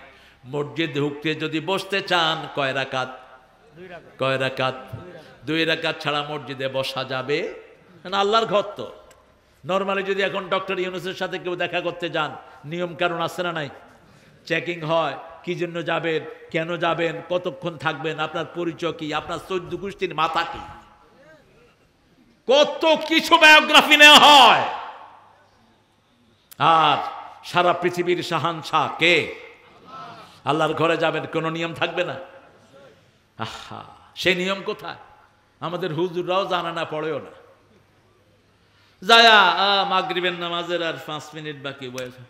মসজিদ ঢুকতে যদি বসতে চান কয় রাকাত? কয় রাকাত? 2 রাকাত ছাড়া মসজিদে বসা যাবে না। আল্লাহর ঘর তো। নরমালি যদি এখন ডক্টর ইউনূসের সাথে কেউ দেখা করতে যান, নিয়ম কারণ আছে না নাই? চেকিং হয়, কি জন্য যাবেন, কেন যাবেন, কতক্ষণ থাকবেন, আপনার পরিচয় কি, আপনার 14 গোষ্ঠীর মাথা কি, কত কিছু বায়োগ্রাফি নেওয়া হয়। আর সারা পৃথিবীর শাহানশাহ কে? আল্লাহর ঘরে যাবেন, কোনো নিয়ম থাকবে না? আহা, সেই নিয়ম কোথায়? আমাদের হুজুররাও জানা না, পড়েও না। যায়া মাগরিবের নামাজের আর 5 মিনিট বাকি, বয়ে যায়,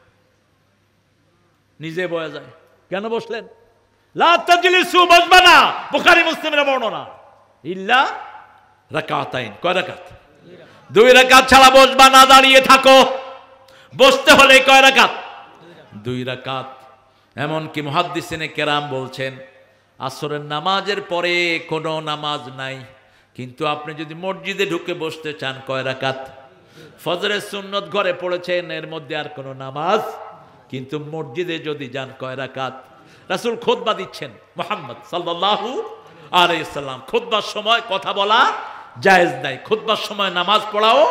নিজে বয়ে যায়। কেন বসলেন? লা তাজলিসু, বসবা না। বুখারী মুসলিমের বর্ণনা, ইল্লা রাকাতাইন। কয় রাকাত? 2 রাকাত ছাড়া বসবা না, দাঁড়িয়ে থাকো। বসতে হলে কয় রাকাত? 2 রাকাত। এমনকি মুহাদ্দিসিনে কেরাম বলছেন আসরের নামাজের পরে কোনো নামাজ নাই, কিন্তু আপনি যদি মসজিদে ঢুকে বসতে চান কয় রাকাত? ফজরের সুন্নত ঘরে পড়েছেন, এর মধ্যে আর কোনো নামাজ, কিন্তু মসজিদে যদি যান কয় রাকাত? রাসূল খুতবা দিচ্ছেন, মুহাম্মদ সাল্লাল্লাহু আলাইহি সাল্লাম। খুতবার সময় কথা বলা জায়েজ নাই, খুতবার সময় নামাজ পড়াও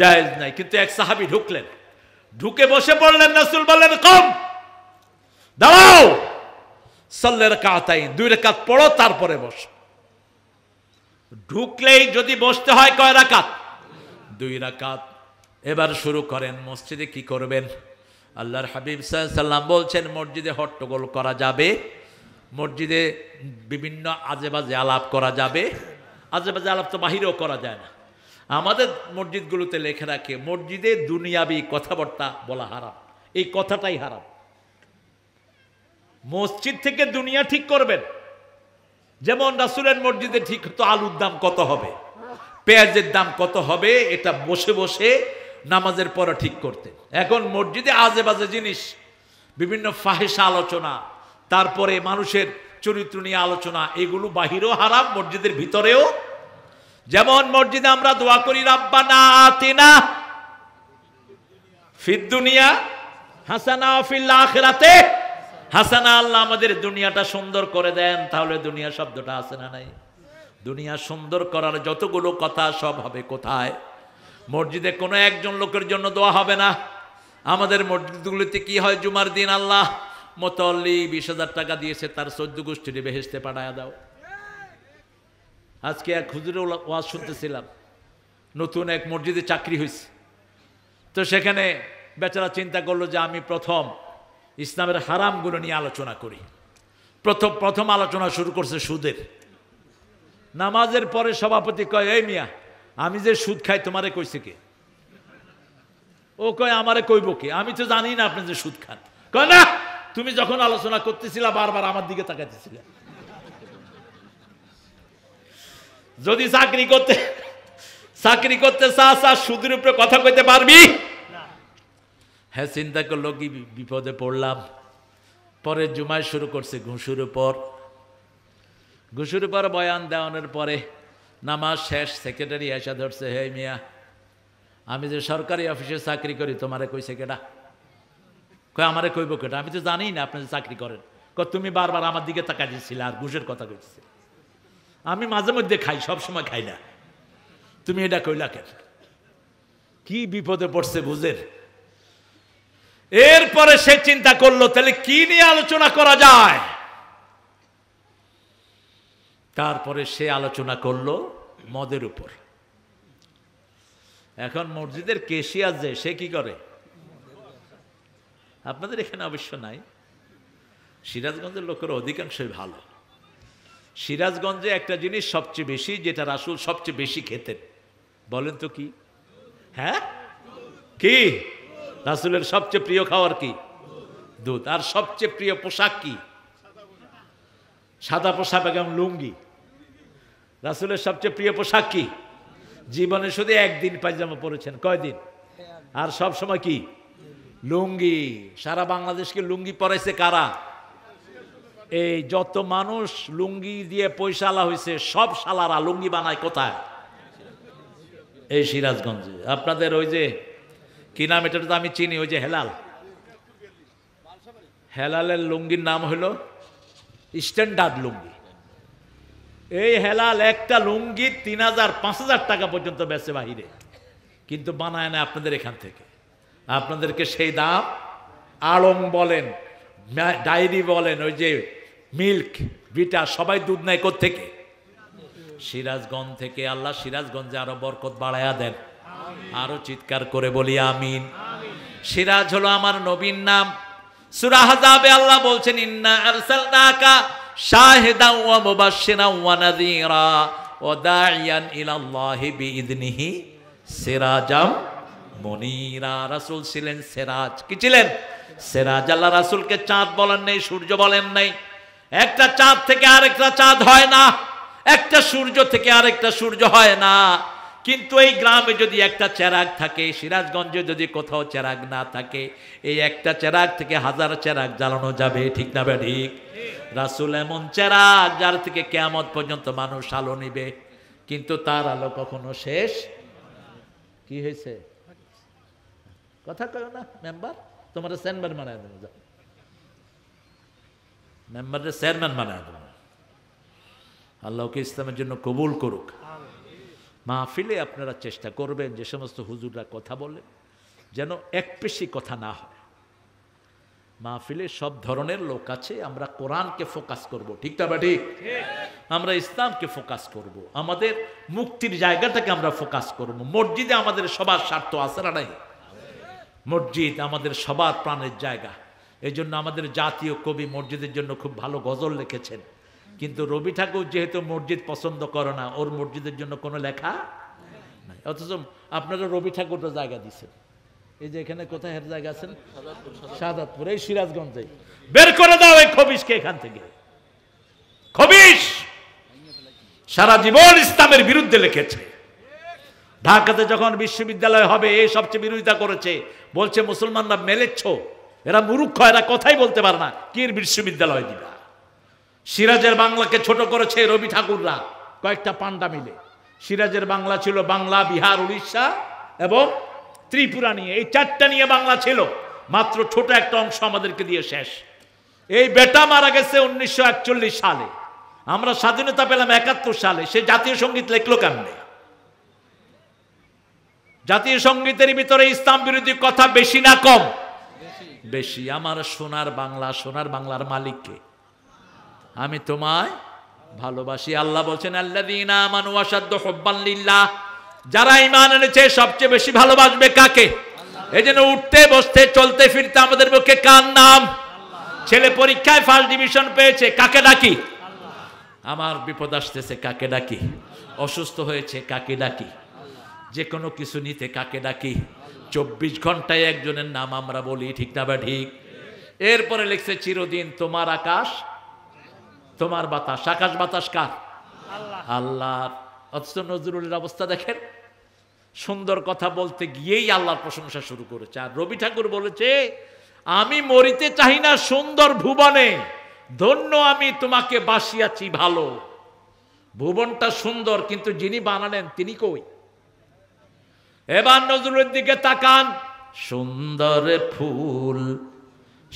জায়েজ নাই। কিন্তু এক সাহাবী ঢুকলেন, ঢুকে বসে পড়লেন। রাসূল বললেন কম, দাঁড়াও, সাল্লি রাকাতাইন, 2 রাকাত পড়ো তারপরে বসো। ঢুকলেই যদি বসতে হয় কয় রাকাত? 2 রাকাত। এবার শুরু করেন। মসজিদে কি করবেন? আল্লাহর হাবিব সাল্লাল্লাহু আলাইহি সাল্লাম বলছেন মসজিদে হট্টগোল করা যাবে, মসজিদে বিভিন্ন আজেবাজে আলাপ করা যাবে। আজেবাজে আলাপ তো বাহিরেও করা যায় না। আমাদের মসজিদগুলোতে লেখে রাখে মসজিদে দুনিয়াবি কথাবার্তা বলা হারাম। এই কথাটাই হারাম। মসজিদ থেকে দুনিয়া ঠিক করবেন। যেমন রাসূলের মসজিদে ঠিক তো আলুর দাম কত হবে, পেঁয়াজের দাম কত হবে, এটা বসে বসে নামাজের পরে ঠিক করতে। এখন মসজিদে আজে বাজে জিনিস, বিভিন্ন ফাহিশা আলোচনা, তারপরে মানুষের চরিত্র নিয়ে আলোচনা, এগুলো বাহিরেও হারাম, মসজিদের ভিতরেও। যেমন মসজিদে আমরা দোয়া করি রাব্বানা আতিনা ফিদ দুনিয়া হাসানা ওয়া ফিল আখিরাতে হাসানা। আল্লাহ আমাদের দুনিয়াটা সুন্দর করে দেন। তাহলে দুনিয়া শব্দটা আছে না নাই? দুনিয়া সুন্দর করার যতগুলো কথা সব হবে কোথায়? মসজিদে কোনো একজন লোকের জন্য দোয়া হবে না। আমাদের মসজিদগুলিতে কি হয়? জুমার দিন আল্লাহ মুতাল্লি 20,000 টাকা দিয়েছে, তার 14 গোষ্ঠীর বেহেশতে পাঠায়া দাও। আজকে এক হুজুরের ওয়াজ শুনতেছিলাম, নতুন এক মসজিদে চাকরি হয়েছে। তো সেখানে বেচারা চিন্তা করলো যে আমি প্রথম ইসলামের হারামগুলো নিয়ে আলোচনা করি। প্রথম আলোচনা শুরু করছে সুদের। নামাজের পরে সভাপতি কয়, এই মিয়া, আমি যে সুদ খাই তোমারে কইছে কে? ও কয় আমারে কইব কে? আমি তো জানি না আপনি যে সুদ খান। কয় না, তুমি যখন আলোচনা করতেছিলা বারবার আমার দিকে তাকাইতেছিলে। যদি চাকরি করতে চাস সুদের উপরে কথা কইতে পারবি? হ্যাঁ, চিন্তা করলো কি বিপদে পড়লাম। পরে জুমায় শুরু করছে ঘুষুর উপর বয়ান দেওয়ানোর পরে নামাজ শেষ, সেক্রেটারি এসে ধরছে, হে মিয়া, আমি যে সরকারি অফিসে চাকরি করি তোমারে কইছে কেডা? কয় আমারে কইব কেটা, আমি তো জানি না আপনি যে চাকরি করেন। কয় তুমি বারবার আমার দিকে তাকাই দিচ্ছিলে আর ঘুষের কথা কইতেছে। আমি মাঝে মধ্যে খাই, সব সময় খাই না, তুমি এটা কইলা কেন? কি বিপদে পড়ছে বুঝের। এরপরে সে চিন্তা করলো তাহলে কি নিয়ে আলোচনা করা যায়। তারপরে সে আলোচনা করলো মদের উপর। এখন মসজিদের কেশিয়ার যে সে কি করে, আপনাদের এখানে অবশ্য নাই, সিরাজগঞ্জের লোকের অধিকাংশই ভালো। সিরাজগঞ্জে একটা জিনিস সবচেয়ে বেশি, যেটা রাসূল সবচেয়ে বেশি খেতেন, বলেন তো কি? হ্যাঁ কি? রাসূলের সবচেয়ে প্রিয় খাবার কি? দুধ। আর সবচেয়ে প্রিয় পোশাক কি? সাদা পোশাক এবং লুঙ্গি। রাসূলের সবচেয়ে প্রিয় পোশাক কি? জীবনে শুধু একদিন পায়জামা পরেছেন, কয়দিন? আর সব সময় কি? লুঙ্গি। সারা বাংলাদেশকে লুঙ্গি পরাইছে কারা? এই যত মানুষ লুঙ্গি দিয়ে পয়সা আলা হয়েছে সব শালারা লুঙ্গি বানায় কোথায়? এই সিরাজগঞ্জে। আপনাদের ওই যে কি নাম, এটা তো আমি চিনি, ওই যে হেলাল, হেলালের লুঙ্গির নাম হলো স্ট্যান্ডার্ড লুঙ্গি। এই হেলাল একটা লুঙ্গি 3000-5000 টাকা পর্যন্ত বেচে বাহিরে, কিন্তু বানায় না আপনাদের এখান থেকে। আপনাদেরকে সেই দাম আড়ং বলেন, ডায়েরি বলেন, ওই যে মিল্ক বিটা, সবাই দুধ নেয় কোত্থেকে? সিরাজগঞ্জ থেকে। আল্লাহ সিরাজগঞ্জে আরো বরকত বাড়ায়া দেন। আরো চিৎকার করে বলি আমিন। সিরাজ হলো আমার নবীর নাম। সূরা আহজাবে আল্লাহ বলছেন ইন্না আরসালনাকা শাহিদান ওয়া মুবাশশিরান ওয়া নাযীরা ওয়া দাঈয়ান ইলাল্লাহি বিইذনিহি সিরাজাম মুনীরা। রাসূল ছিলেন সিরাজ। কি ছিলেন? সিরাজ। আল্লাহ রাসূলকে চাঁদ বলেন নাই, সূর্য বলেন নাই। একটা চাঁদ থেকে আরেকটা চাঁদ হয় না, একটা সূর্য থেকে আরেকটা সূর্য হয় না। কিন্তু এই গ্রামে যদি একটা চেরাগ থাকে, সিরাজগঞ্জে যদি কোথাও চেরাগ না থাকে, এই একটা চেরাগ থেকে 1000 চেরাগ জ্বালানো যাবে, ঠিক না ঠিক? রাসূল এমন চেরাগ যার থেকে কিয়ামত পর্যন্ত মানুষ আলো নিবে, কিন্তু তার আলো কখনো শেষ। কি হয়েছে? কথা কয় না মেম্বার, তোমার চেয়ারম্যান বানায় দেবো, যাও মেম্বারের চেয়ারম্যান বানায় দেবো। আল্লাহকে ইসলামের জন্য কবুল করুক। মাহফিলে আপনারা চেষ্টা করবেন যে সমস্ত হুজুররা কথা বলে যেন একপেশি কথা না হয়। মাহফিলে সব ধরনের লোক আছে, আমরা কোরআনকে ফোকাস করব, ঠিক না ঠিক? আমরা ইসলামকে ফোকাস করব, আমাদের মুক্তির জায়গাটাকে আমরা ফোকাস করব। মসজিদে আমাদের সবার স্বার্থ আছে না নাই? মসজিদ আমাদের সবার প্রাণের জায়গা। এই জন্য আমাদের জাতীয় কবি মসজিদের জন্য খুব ভালো গজল লিখেছেন, কিন্তু রবি ঠাকুর যেহেতু মসজিদ পছন্দ করে না, ওর মসজিদের জন্য কোনো লেখা নাই। অথচ আপনারা রবি ঠাকুরটা জায়গা দিচ্ছেন। এই যে এখানে কোথায় এর জায়গা আছেন? শাহাদাতপুর, এই সিরাজগঞ্জে। বের করে দাও এই খবিশকে এখান থেকে। খবিশ সারা জীবন ইসলামের বিরুদ্ধে লিখেছে। ঢাকাতে যখন বিশ্ববিদ্যালয় হবে এই সবচেয়ে বিরোধিতা করেছে, বলছে মুসলমানরা মেলেচ্ছ, এরা মূর্খ, এরা কথাই বলতে পারে না, কি বিশ্ববিদ্যালয় দিবা? সিরাজের বাংলাকে ছোট করেছে রবি ঠাকুররা, কয়েকটা পান্ডা মিলে। সিরাজের বাংলা ছিল বাংলা, বিহার, উড়িষ্যা এবং ত্রিপুরা নিয়ে, এই 4টা নিয়ে বাংলা ছিল। মাত্র ছোট একটা অংশ আমাদেরকে দিয়ে শেষ। এই বেটা মারা গেছে 1941 সালে, আমরা স্বাধীনতা পেলাম 71 সালে। সে জাতীয় সঙ্গীত লিখলো কেমনে? জাতীয় সঙ্গীতের ভিতরে ইসলাম বিরোধী কথা বেশি না কম? বেশি। আমার সোনার বাংলা, সোনার বাংলার মালিককে? আমি তোমায় ভালোবাসি। আল্লাহ বলছেন আল্লাযীনা আমানু আশাদ্দু হুব্বান লিল্লাহ, যারা ঈমান এনেছে সবচেয়ে বেশি ভালোবাসবে কাকে? এজন্য উঠতে বসতে চলতে ফিরতে আমাদের মুখে কার নাম? ছেলে পরীক্ষায় ফার্স্ট ডিভিশন পেয়েছে, কাকে ডাকি? আমার বিপদ আসতেছে, কাকে ডাকি? অসুস্থ হয়েছে, কাকে ডাকি? যে কোনো কিছু নিতে কাকে ডাকি? 24 ঘন্টায় একজনের নাম আমরা বলি, ঠিক না বা ঠিক? এরপরে লিখছে চিরদিন তোমার আকাশ তোমার বাতাস। আকাশ বাতাস কার? আল্লাহর। অথচ নজরুলের অবস্থা দেখেন, সুন্দর কথা বলতে গিয়েই আল্লাহর প্রশংসা শুরু করেছে। আর রবি ঠাকুর বলেছে আমি মরিতে চাই না সুন্দর ভুবনে, ধন্য আমি তোমাকে বাসিয়াছি ভালো। ভুবনটা সুন্দর, কিন্তু যিনি বানালেন তিনি কই? এবার নজরুলের দিকে তাকান। সুন্দর ফুল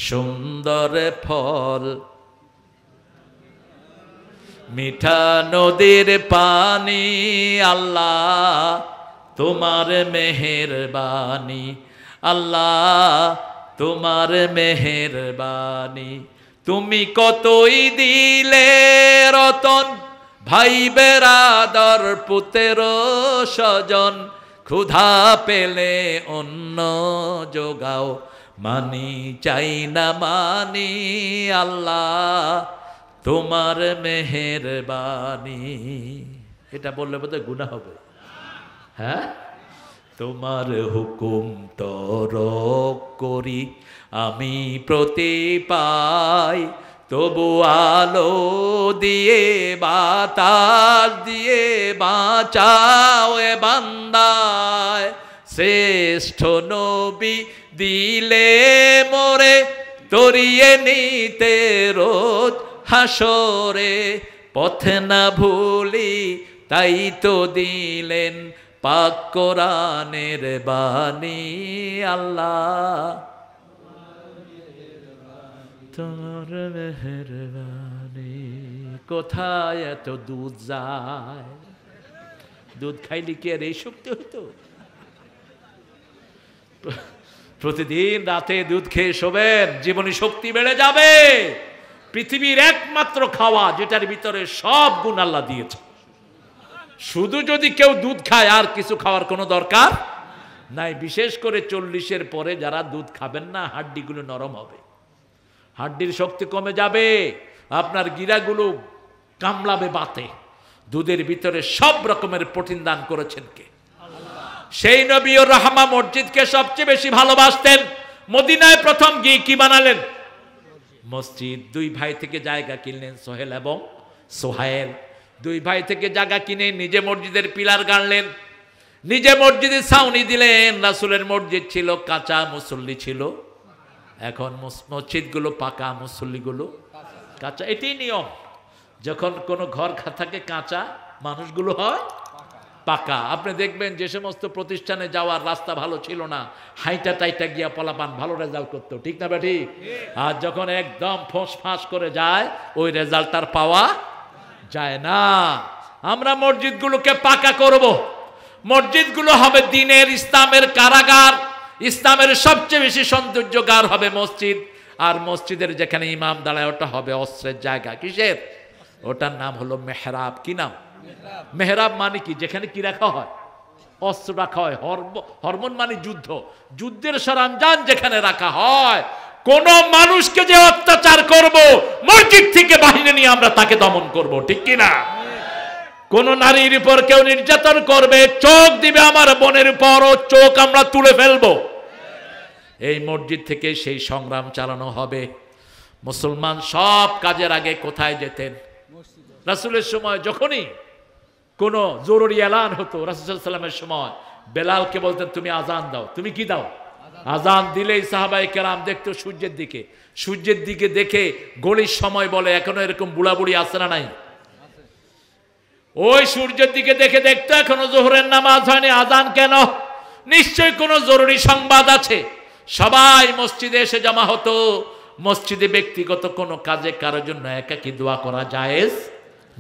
সুন্দর ফল, মিঠা নদীর পানি, আল্লাহ তোমার মেহেরবানি, আল্লাহ তোমার মেহেরবানি। তুমি কতই দিলে রতন, ভাই বেরাদর পুত্র স্বজন, ক্ষুধা পেলে অন্ন যোগাও, মানি চাই না মানি, আল্লাহ তোমার মেহেরবানি। এটা বললে বোধহয় গুনাহ হবে। হ্যাঁ, তোমার হুকুম তরক করি আমি প্রতি পাই, তবু আলো দিয়ে বাতাস দিয়ে বাঁচাও এ বান্দায়। শ্রেষ্ঠ নবী দিলে মোরে তরিয়ে নিতে রোজ হাসরে, পথে না ভুলি তাই তো দিলেন পাক কোরআনের বাণী, আল্লাহ তোমার মেহেরবানি। কোথায় এত দুধ যায়? দুধ খাইলে কি আর এই শক্তি হতো? প্রতিদিন রাতে দুধ খেয়ে শোবেন, জীবনী শক্তি বেড়ে যাবে। পৃথিবীর একমাত্র খাওয়া যেটার ভিতরে সব গুণ আল্লাহ দিয়েছে। শুধু যদি কেউ দুধ খায় আর কিছু খাওয়ার কোনো দরকার নাই। বিশেষ করে 40-এর পরে যারা দুধ খাবেন না, হাড্ডিগুলো নরম হবে, হাড্ডির শক্তি কমে যাবে, আপনার গিরাগুলো কামড়াবে বাতে। দুধের ভিতরে সব রকমের প্রোটিন দান করেছেন কে? সেই নবী ও রাহমা মসজিদকে সবচেয়ে বেশি ভালোবাসতেন। মদিনায় প্রথম গিয়ে কি বানালেন? মসজিদ। দুই ভাই থেকে জায়গা কিনলেন, সোহেল এবং সোহাইল। দুই ভাই থেকে জায়গা কিনে নিজে মসজিদের পিলার গাড়লেন, নিজে মসজিদে ছাউনি দিলেন। রাসূলের মসজিদ ছিল কাঁচা, মুসল্লি ছিল। এখন মসজিদগুলো পাকা, মুসল্লিগুলো কাঁচা। এটাই নিয়ম। যখন কোনো ঘর থাকে কাঁচা, মানুষগুলো হয় পাকা। আপনি দেখবেন যে সমস্ত প্রতিষ্ঠানে যাওয়ার রাস্তা ভালো ছিল না, হাইটা টাইটা গিয়া পলাপান ভালো রেজাল্ট করতো, ঠিক না বেটি? আর যখন একদম ফোঁস ফাঁস করে যায়, ওই রেজাল্ট আর পাওয়া যায় না। আমরা মসজিদগুলোকে পাকা করব। মসজিদগুলো হবে দিনের, ইসলামের কারাগার। ইসলামের সবচেয়ে বেশি সৌন্দর্যগার হবে মসজিদ। আর মসজিদের যেখানে ইমাম দাঁড়ায় ওটা হবে অস্ত্রের জায়গা। কিসের? ওটার নাম হলো মেহরাব। কি নাম? মেহরাব মানে কি? যেখানে কি রাখা হয়? অস্ত্র রাখা হয়। হরমোন মানে যুদ্ধ, যুদ্ধের সরঞ্জাম যেখানে রাখা হয়। কোন মানুষকে যে অত্যাচার করব, মসজিদ থেকে বাহিনী নিয়ে আমরা তাকে দমন করব, ঠিক কি না? কোন নারীর উপর কেউ নির্যাতন করবে, চোখ দিবে আমার বোনের উপর, ও চোখ আমরা তুলে ফেলবো। এই মসজিদ থেকে সেই সংগ্রাম চালানো হবে। মুসলমান সব কাজের আগে কোথায় যেতেন? রাসূলের সময় যখনই কোনো জরুরি এলান হতো, রাসূল সাল্লাল্লাহু আলাইহি ওয়াসাল্লামের সময় বেলালকে বলতেন তুমি আজান দাও। তুমি কি দাও? আজান দিলেই সাহাবায়ে কেরাম দেখতো সূর্যের দিকে। সূর্যের দিকে দেখে গলির সময় বলে, এখনো এরকম বুড়া বুড়ি আছে না নাই? ওই সূর্যের দিকে দেখে দেখতো এখনো জোহরের নামাজ হয়নি, আজান কেন? নিশ্চয়ই কোনো জরুরি সংবাদ আছে। সবাই মসজিদে এসে জমা হতো। মসজিদে ব্যক্তিগত কোনো কাজে কারোর জন্য একাকী দোয়া করা জায়েজ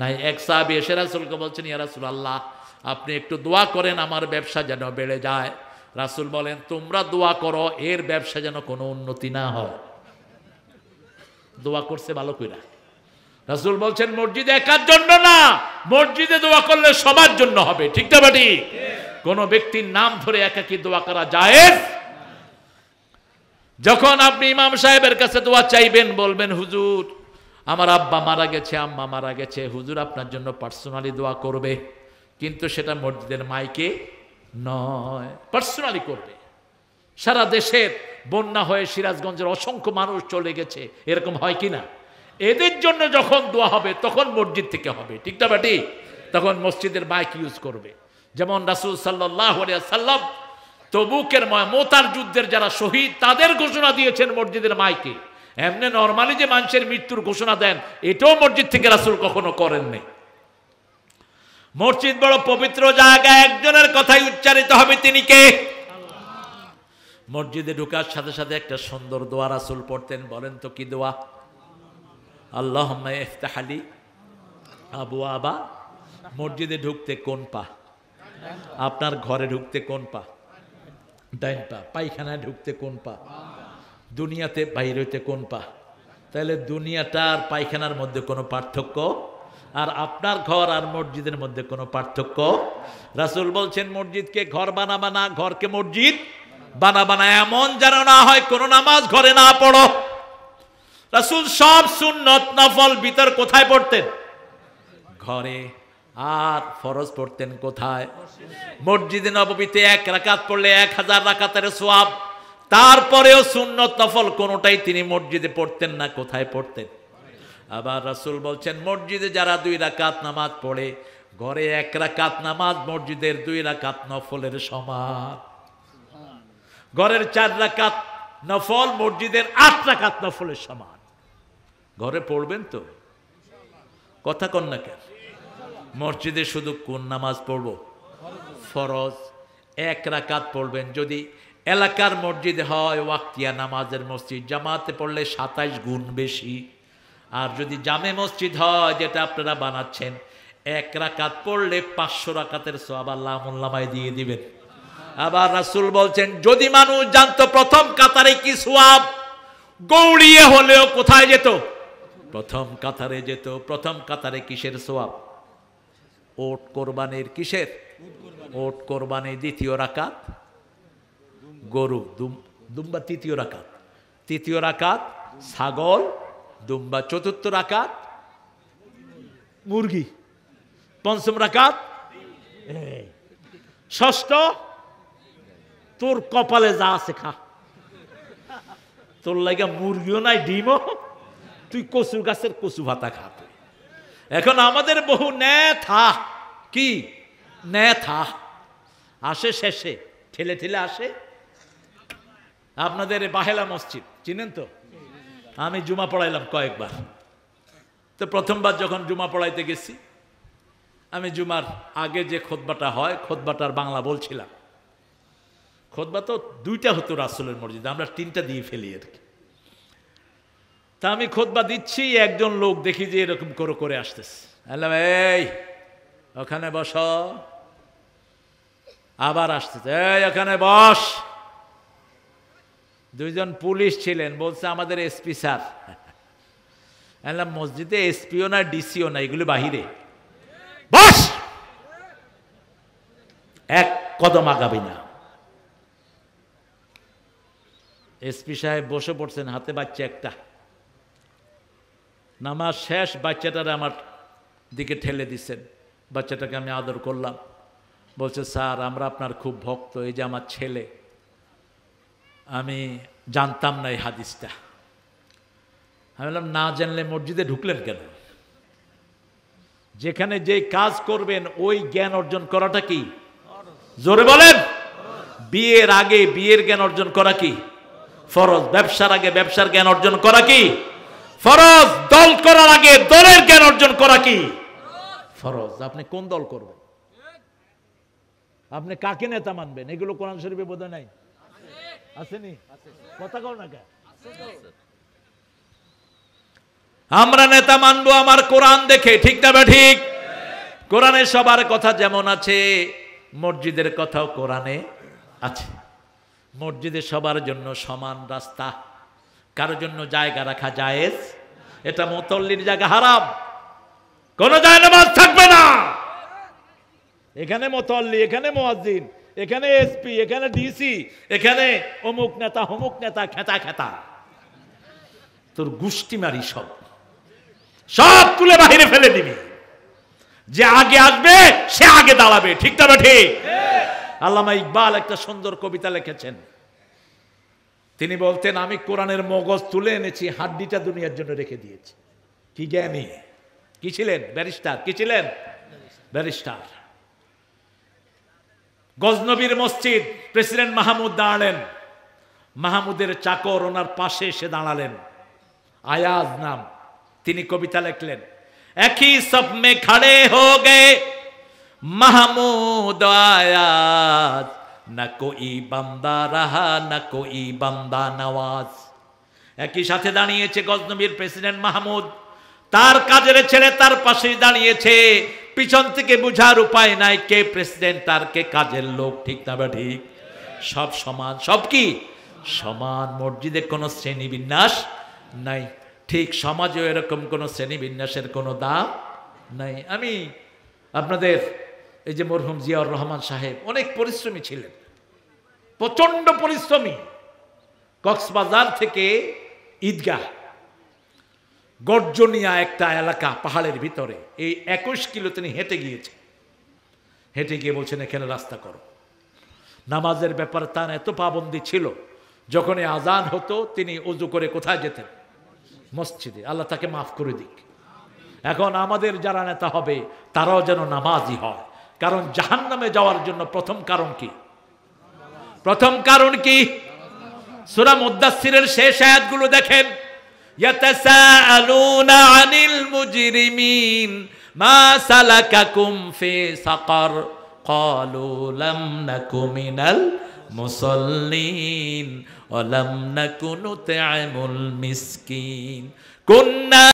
নাই। এক সাহাবী এসে রাসূলকে বলছেন, ইয়া রাসূলুল্লাহ, আপনি একটু দোয়া করেন আমার ব্যবসা যেন বেড়ে যায়। রাসূল বলেন, তোমরা দোয়া করো এর ব্যবসা যেন কোনো উন্নতি না হয়। দোয়া করছে ভালো কইরা। রাসূল বলছেন মসজিদে একার জন্য না, মসজিদে দোয়া করলে সবার জন্য হবে, ঠিক না বাটি? কোনো ব্যক্তির নাম ধরে একাকী দোয়া করা জায়েজ। যখন আপনি ইমাম সাহেবের কাছে দোয়া চাইবেন, বলবেন হুজুর আমার আব্বা মারা গেছে, আম্মা মারা গেছে, হুজুর আপনার জন্য পার্সোনালি দোয়া করবে। কিন্তু সেটা মসজিদের মাইকে নয়, পার্সোনালি করবে। সারা দেশের বন্যা হয়ে সিরাজগঞ্জের অসংখ্য মানুষ চলে গেছে, এরকম হয় কি না? এদের জন্য যখন দোয়া হবে তখন মসজিদ থেকে হবে, ঠিক না বাটি? তখন মসজিদের মাইক ইউজ করবে। যেমন রাসূল সাল্লাল্লাহু আলাইহি ওয়াসাল্লাম তবুকের মোতার যুদ্ধের যারা শহীদ তাদের ঘোষণা দিয়েছেন মসজিদের মাইকে। এমনি নরমালি যে মানুষের মৃত্যুর ঘোষণা দেন, এটাও মসজিদ থেকে রাসূল কখনো করেননি। মসজিদ বড় পবিত্র জায়গা, একজনের কথাই উচ্চারিত হবে, তিনি কে? মসজিদে ঢোকার সাথে সাথে একটা সুন্দর দোয়া রাসূল পড়তেন, বলেন তো কি দোয়া? আল্লাহুম্মা ইফতাহ লি আবওয়াবা। মসজিদে ঢুকতে কোন পা? আপনার ঘরে ঢুকতে কোন পা? ডাইন পা। পায়খানায় ঢুকতে কোন পা? দুনিয়াতে বাইর হইতে কোন পা? তাহলে দুনিয়াটা আর পায়খানার মধ্যে কোনো পার্থক্য, আর আপনার ঘর আর মসজিদের মধ্যে কোনো পার্থক্য? রাসূল বলছেন মসজিদকে ঘর বানাবা না, ঘরকে মসজিদ বানাবা না। এমন যেন না হয় কোনো নামাজ ঘরে না পড়ো। রাসূল সব সুন্নত নফল ভিতর কোথায় পড়তেন? ঘরে। আর ফরজ পড়তেন কোথায়? মসজিদে নববীতে 1 রাকাত পড়লে 1000 রাকাতের সওয়াব। তারপরেও সুন্নত নফল কোনোটাই তিনি মসজিদে পড়তেন না, কোথায় পড়তেন? আবার রাসূল বলছেন মসজিদে যারা 2 রাকাত নামাজ পড়ে, ঘরে 1 রাকাত নামাজ মসজিদের 2 রাকাত নফলের সমান। ঘরের 4 রাকাত নফল মসজিদের 8 রাকাত নফলের সমান। ঘরে পড়বেন তো? কথা কন না কেন? মসজিদে শুধু কোন নামাজ পড়ব? ফরজ 1 রাকাত পড়বেন। যদি এলাকার মসজিদ হয় ওয়াক্তিয়া নামাজের মসজিদ, জামাতে পড়লে 27 গুণ বেশি। আর যদি জামে মসজিদ হয় যেটা আপনারা বানাচ্ছেন, 1 রাকাত পড়লে 500 রাকাতের সওয়াব আল্লাহ আমুল্লামায় দিয়ে দিবেন। আবার রাসূল বলছেন যদি মানুষ জানতো প্রথম কাতারে কি সওয়াব, গৌড়িয়ে হলেও কোথায় যেত? প্রথম কাতারে যেত। প্রথম কাতারে কিসের সওয়াব? ওট কোরবানির। কিসের? ওট কোরবানি। দ্বিতীয় রাকাত গরু দুম্বা। তৃতীয় রাকাত। তৃতীয় রাকাত ছাগল দুম্বা। চতুর্থ রাকাত মুরগি। পঞ্চম রাকাত। ষষ্ঠ তোর কপালে যা আছে খা। তোর লাগা মুরগিও নাই, ডিমও, তুই কচু গাছের কচু ভাতা খা। এখন আমাদের বহু নেথা কি নেথা আসে শেষে ঠেলে ঠেলে আসে। আপনাদের বাহেলা মসজিদ চিনেন তো? আমি জুমা পড়াইলাম কয়েকবার। তো প্রথমবার যখন জুমা পড়াইতে গেছি, আমি জুমার আগে যে খুতবাটা হয় খুতবাটার বাংলা বলছিলাম। খুতবা তো 2টা হতো রাসূলের মসজিদে, আমরা 3টা দিয়ে ফেলি আর কি। তা আমি খুতবা দিচ্ছি, একজন লোক দেখি যে এরকম করে করে আসতেছে। বললাম এই ওখানে বস। আবার আসতেছে এই ওখানে বস। 2 জন পুলিশ ছিলেন, বলছে আমাদের এসপি স্যার। বললাম মসজিদে এসপিও না ডিসিও না, এগুলো বাহিরে। বস, এক কদম আগাবি না। এসপি সাহেব বসে পড়ছেন, হাতে বাচ্চা একটা। নামাজ শেষ, বাচ্চাটারে আমার দিকে ঠেলে দিচ্ছেন। বাচ্চাটাকে আমি আদর করলাম। বলছে স্যার আমরা আপনার খুব ভক্ত, এই যে আমার ছেলে। আমি জানতাম না এই হাদিসটা। আমি বললাম না জানলে মসজিদে ঢুকলেন কেন? যেখানে যেই কাজ করবেন ওই জ্ঞান অর্জন করাটা কি? জোরে বলেন। বিয়ের আগে বিয়ের জ্ঞান অর্জন করা কি ফরজ? ব্যবসার আগে ব্যবসার জ্ঞান অর্জন করা কি ফরজ? দল করার আগে দলের জ্ঞান অর্জন করা কি ফরজ? আপনি কোন দল করবেন? আপনি কাকে নেতা মানবেন? এগুলো কোরআন শরীফে বোধহয় নাই, আসেনি? কথা কও না কেন? আমরা নেতা মানবো আমার কোরআন দেখে, ঠিক না বা ঠিক? কোরআনে সবার কথা যেমন আছে, মসজিদের কথাও কোরআনে আছে। মসজিদে সবার জন্য সমান রাস্তা, কারোর জন্য জায়গা রাখা জায়েজ। এটা মুতাল্লির জায়গা হারাম, কোন জায়নামাজ থাকবে না। এখানে মুতাল্লি, এখানে মুয়াজ্জিন, এখানে এসপি, এখানে ডিসি, এখানে অমুক নেতা অমুক নেতা, খেতা খেতা তোর গুষ্টি মারি সব সব তুলে বাহিরে ফেলে দিবি। যে আগে আসবে সে আগে দাঁড়াবে, ঠিক না ঠিক? আল্লামা ইকবাল একটা সুন্দর কবিতা লিখেছেন। তিনি বলতেন আমি কোরআনের মগজ তুলে এনেছি, হাড্ডিটা দুনিয়ার জন্য রেখে দিয়েছি। কি জ্ঞানী, কি ছিলেন? ব্যারিস্টার। কি ছিলেন? ব্যারিস্টার। গজনবীর মসজিদ, প্রেসিডেন্ট মাহমুদ দাঁড়ালেন, মাহমুদের চাকর ওনার পাশে এসে দাঁড়ালেন, আয়াজ নাম। তিনি কবিতা লিখলেন, একই সব মে খড়ে হো গে মাহমুদ আয়াজ, না কোই বান্দা রাহা না কোই বান্দা নওয়াজ। একই সাথে দাঁড়িয়েছে গজনবীর প্রেসিডেন্ট মাহমুদ, তার কাজের ছেলে তার পাশেই দাঁড়িয়েছে, পিছন থেকে বুঝার উপায় নাই কে প্রেসিডেন্ট তার কে কাজের লোক, ঠিক না বা ঠিক? সব সমান, সব কি সমান। মসজিদে কোনো শ্রেণী বিন্যাস নাই, ঠিক সমাজেও এরকম কোনো শ্রেণী বিন্যাসের কোনো দাম নাই। আমি আপনাদের এই যে মরহুম জিয়াউর রহমান সাহেব অনেক পরিশ্রমী ছিলেন, প্রচন্ড পরিশ্রমী। কক্সবাজার থেকে ঈদগাহ গর্জনিয়া একটা এলাকা পাহাড়ের ভিতরে, এই 21 কিলো তিনি হেঁটে গিয়েছেন। হেঁটে গিয়ে বলছেন এখানে রাস্তা করো। নামাজের ব্যাপারে তার এত পাবন্দি ছিল, যখন আজান হতো তিনি ওযু করে কোথায় যেতেন? মসজিদে। আল্লাহ তাকে মাফ করে দিক। এখন আমাদের যারা নেতা হবে তারাও যেন নামাজি হয়, কারণ জাহান্নামে যাওয়ার জন্য প্রথম কারণ কি? প্রথম কারণ কি? সূরা মুদ্দাসসিরের শেষ আয়াতগুলো দেখেন। ইয়াতাসাআলুনা আনিল মুজরিমিন মা সালাকাকুম ফি সাকার ক্বালু লাম নাকু মিনাল মুসাল্লিন ওয়া লাম নাকু নুত'আমুল মিসকিন কুন্না